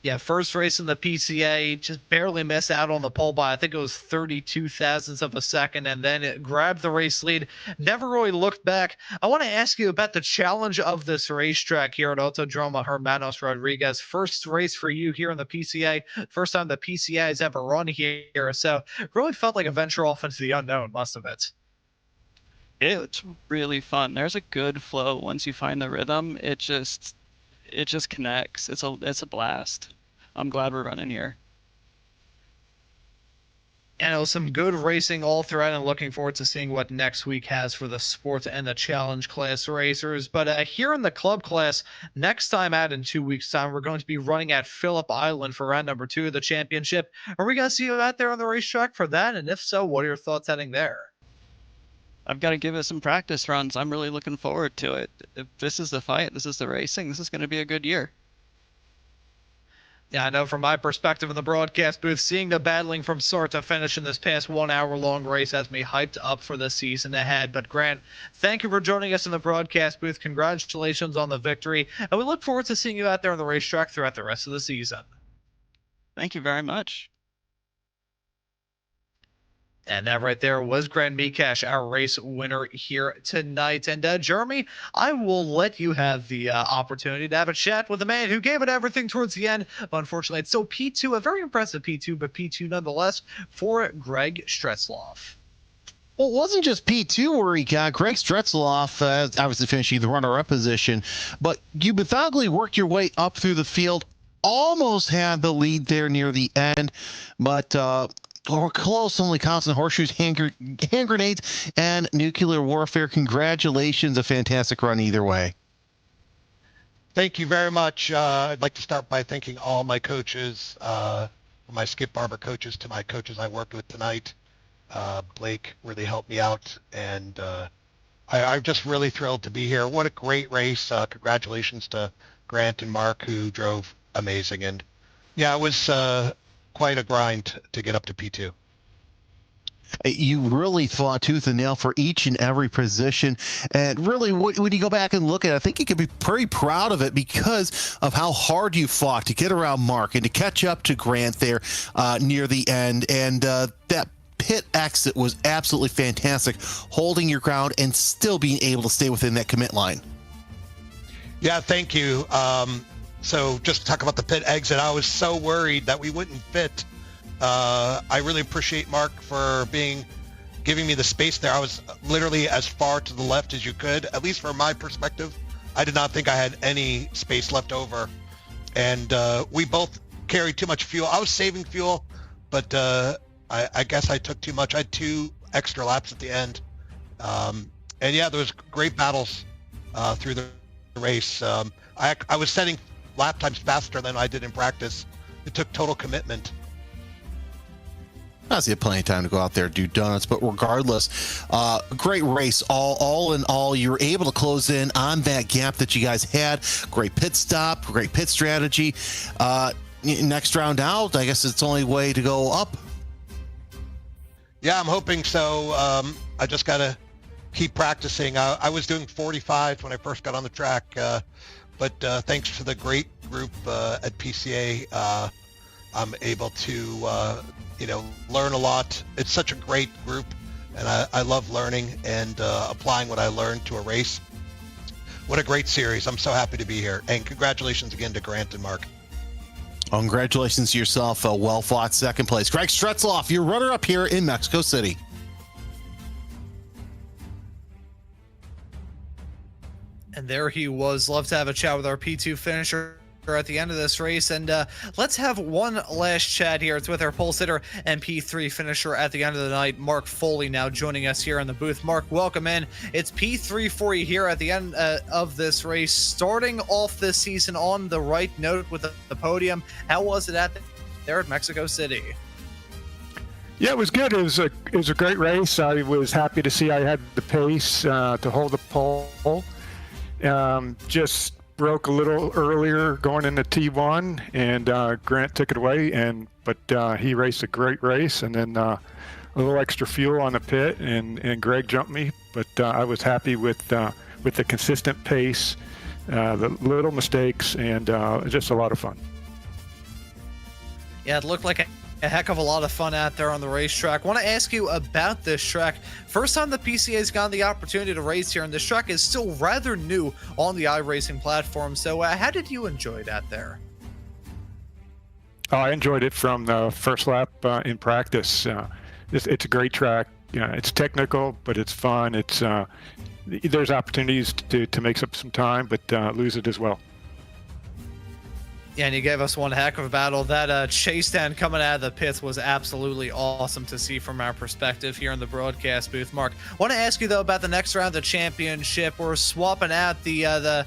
Yeah, first race in the PCA, just barely missed out on the pole by, I think it was 32 thousandths of a second, and then it grabbed the race lead. Never really looked back. I want to ask you about the challenge of this racetrack here at Autódromo Hermanos Rodriguez. First race for you here in the PCA. First time the PCA has ever run here, so it really felt like a venture off into the unknown, must have it. It's really fun. There's a good flow once you find the rhythm. It just connects. It's a blast. I'm glad we're running here. And it was some good racing all throughout, and looking forward to seeing what next week has for the sport and the challenge class racers. But here in the club class, next time out in 2 weeks' time, we're going to be running at Phillip Island for round number 2 of the championship. Are we going to see you out there on the racetrack for that? And if so, what are your thoughts heading there? I've got to give it some practice runs. I'm really looking forward to it. If this is the fight, this is the racing, this is going to be a good year. Yeah, I know from my perspective in the broadcast booth, seeing the battling from start to finish in this past 1 hour long race has me hyped up for the season ahead. But Grant, thank you for joining us in the broadcast booth. Congratulations on the victory. And we look forward to seeing you out there on the racetrack throughout the rest of the season. Thank you very much. And that right there was Grant Mikash, our race winner here tonight. And Jeremy, I will let you have the opportunity to have a chat with the man who gave it everything towards the end. But unfortunately, it's still P2, a very impressive P2, but P2 nonetheless for Greg Stretzloff. Well, it wasn't just P2 where he got Greg Stretzloff, obviously finishing the runner-up position, but you methodically worked your way up through the field, almost had the lead there near the end, but or close, only constant horseshoes, hand grenades, and nuclear warfare. Congratulations, a fantastic run either way. Thank you very much. I'd like to start by thanking all my coaches, from my Skip Barber coaches to my coaches I worked with tonight. Blake really helped me out, and I'm just really thrilled to be here. What a great race. Congratulations to Grant and Mark, who drove amazing. And yeah, it was quite a grind to get up to P2. You really fought tooth and nail for each and every position, and really, when you go back and look at it, I think you can be pretty proud of it because of how hard you fought to get around Mark and to catch up to Grant there near the end. And that pit exit was absolutely fantastic, holding your ground and still being able to stay within that commit line. Yeah, thank you. So just to talk about the pit exit, I was so worried that we wouldn't fit. I really appreciate Mark for giving me the space there. I was literally as far to the left as you could, at least from my perspective. I did not think I had any space left over. And we both carried too much fuel. I was saving fuel, but I guess I took too much. I had 2 extra laps at the end. And yeah, there was great battles through the race. I was setting lap times faster than I did in practice. It took total commitment. I see plenty of time to go out there and do donuts, but regardless, great race. All in all, you were able to close in on that gap that you guys had. Great pit stop, great pit strategy. Next round out, I guess it's the only way to go up. Yeah, I'm hoping so. I just got to keep practicing. I was doing 45 when I first got on the track, but thanks to the great group at PCA, I'm able to learn a lot. It's such a great group, and I love learning and applying what I learned to a race. What a great series. I'm so happy to be here. And congratulations again to Grant and Mark. Congratulations to yourself. A well-fought second place. Greg Stretzloff, your runner-up here in Mexico City. And there he was. Love to have a chat with our P2 finisher at the end of this race. And let's have one last chat here. It's with our pole sitter and P3 finisher at the end of the night, Mark Foley, now joining us here in the booth. Mark, welcome in. It's P3 for you here at the end of this race, starting off this season on the right note with the podium. How was it there at Mexico City? Yeah, it was good. It was a great race. I was happy to see I had the pace to hold the pole. Just broke a little earlier going into T1, and Grant took it away. But he raced a great race, and then a little extra fuel on the pit, and Greg jumped me. But I was happy with the consistent pace, the little mistakes, and just a lot of fun. Yeah, it looked like a heck of a lot of fun out there on the racetrack. Want to ask you about this track. First time the PCA's gotten the opportunity to race here, and this track is still rather new on the iRacing platform. So how did you enjoy it out there? Oh, I enjoyed it from the first lap in practice. It's a great track. It's technical, but it's fun. There's opportunities to make up some time, but lose it as well. Yeah, and you gave us one heck of a battle. That chase down coming out of the pits was absolutely awesome to see from our perspective here in the broadcast booth. Mark, I want to ask you, though, about the next round of the championship. We're swapping out the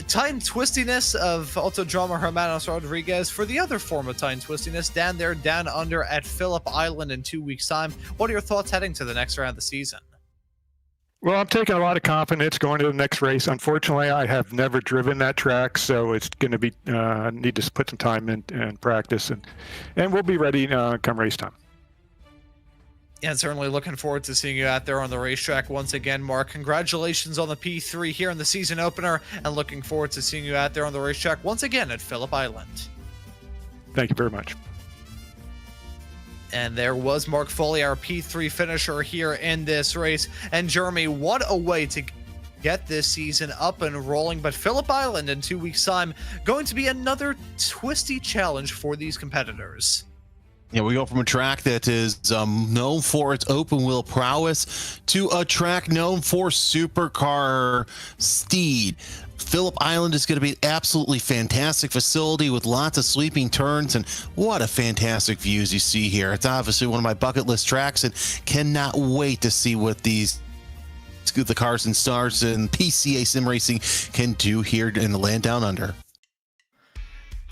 Titan twistiness of Autódromo Hermanos Rodriguez for the other form of Titan twistiness down there, down under at Phillip Island in 2 weeks' time. What are your thoughts heading to the next round of the season? Well, I'm taking a lot of confidence going to the next race. Unfortunately, I have never driven that track, so it's going to be need to put some time in and practice, and we'll be ready come race time. And certainly looking forward to seeing you out there on the racetrack once again, Mark. Congratulations on the P3 here in the season opener, and looking forward to seeing you out there on the racetrack once again at Phillip Island. Thank you very much. And there was Mark Foley, our P3 finisher here in this race. And Jeremy, what a way to get this season up and rolling. But Phillip Island in 2 weeks' time, going to be another twisty challenge for these competitors. Yeah, we go from a track that is known for its open wheel prowess to a track known for supercar speed. Phillip Island is going to be an absolutely fantastic facility with lots of sweeping turns, and what a fantastic views you see here. It's obviously one of my bucket list tracks, and cannot wait to see what the Cars and Stars and PCA Sim Racing can do here in the land down under.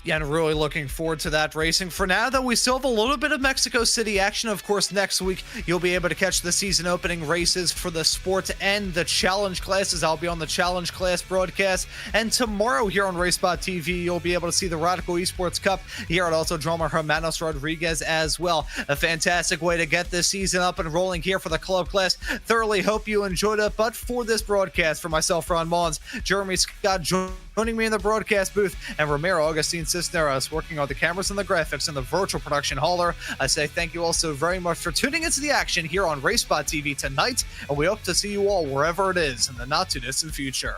Yeah, and really looking forward to that racing. For now, though, we still have a little bit of Mexico City action. Of course, next week, you'll be able to catch the season opening races for the sport and the challenge classes. I'll be on the challenge class broadcast. And tomorrow here on RaceSpotTV, you'll be able to see the Radical Esports Cup here at Autódromo Hermanos Rodriguez as well. A fantastic way to get this season up and rolling here for the club class. Thoroughly hope you enjoyed it. But for this broadcast, for myself, Ron Mullins, Jeremy Scott, joining me in the broadcast booth, and Ramiro Augustine Cisneros working on the cameras and the graphics in the virtual production hauler. I say thank you all so very much for tuning into the action here on RaceSpotTV tonight, and we hope to see you all wherever it is in the not too distant future.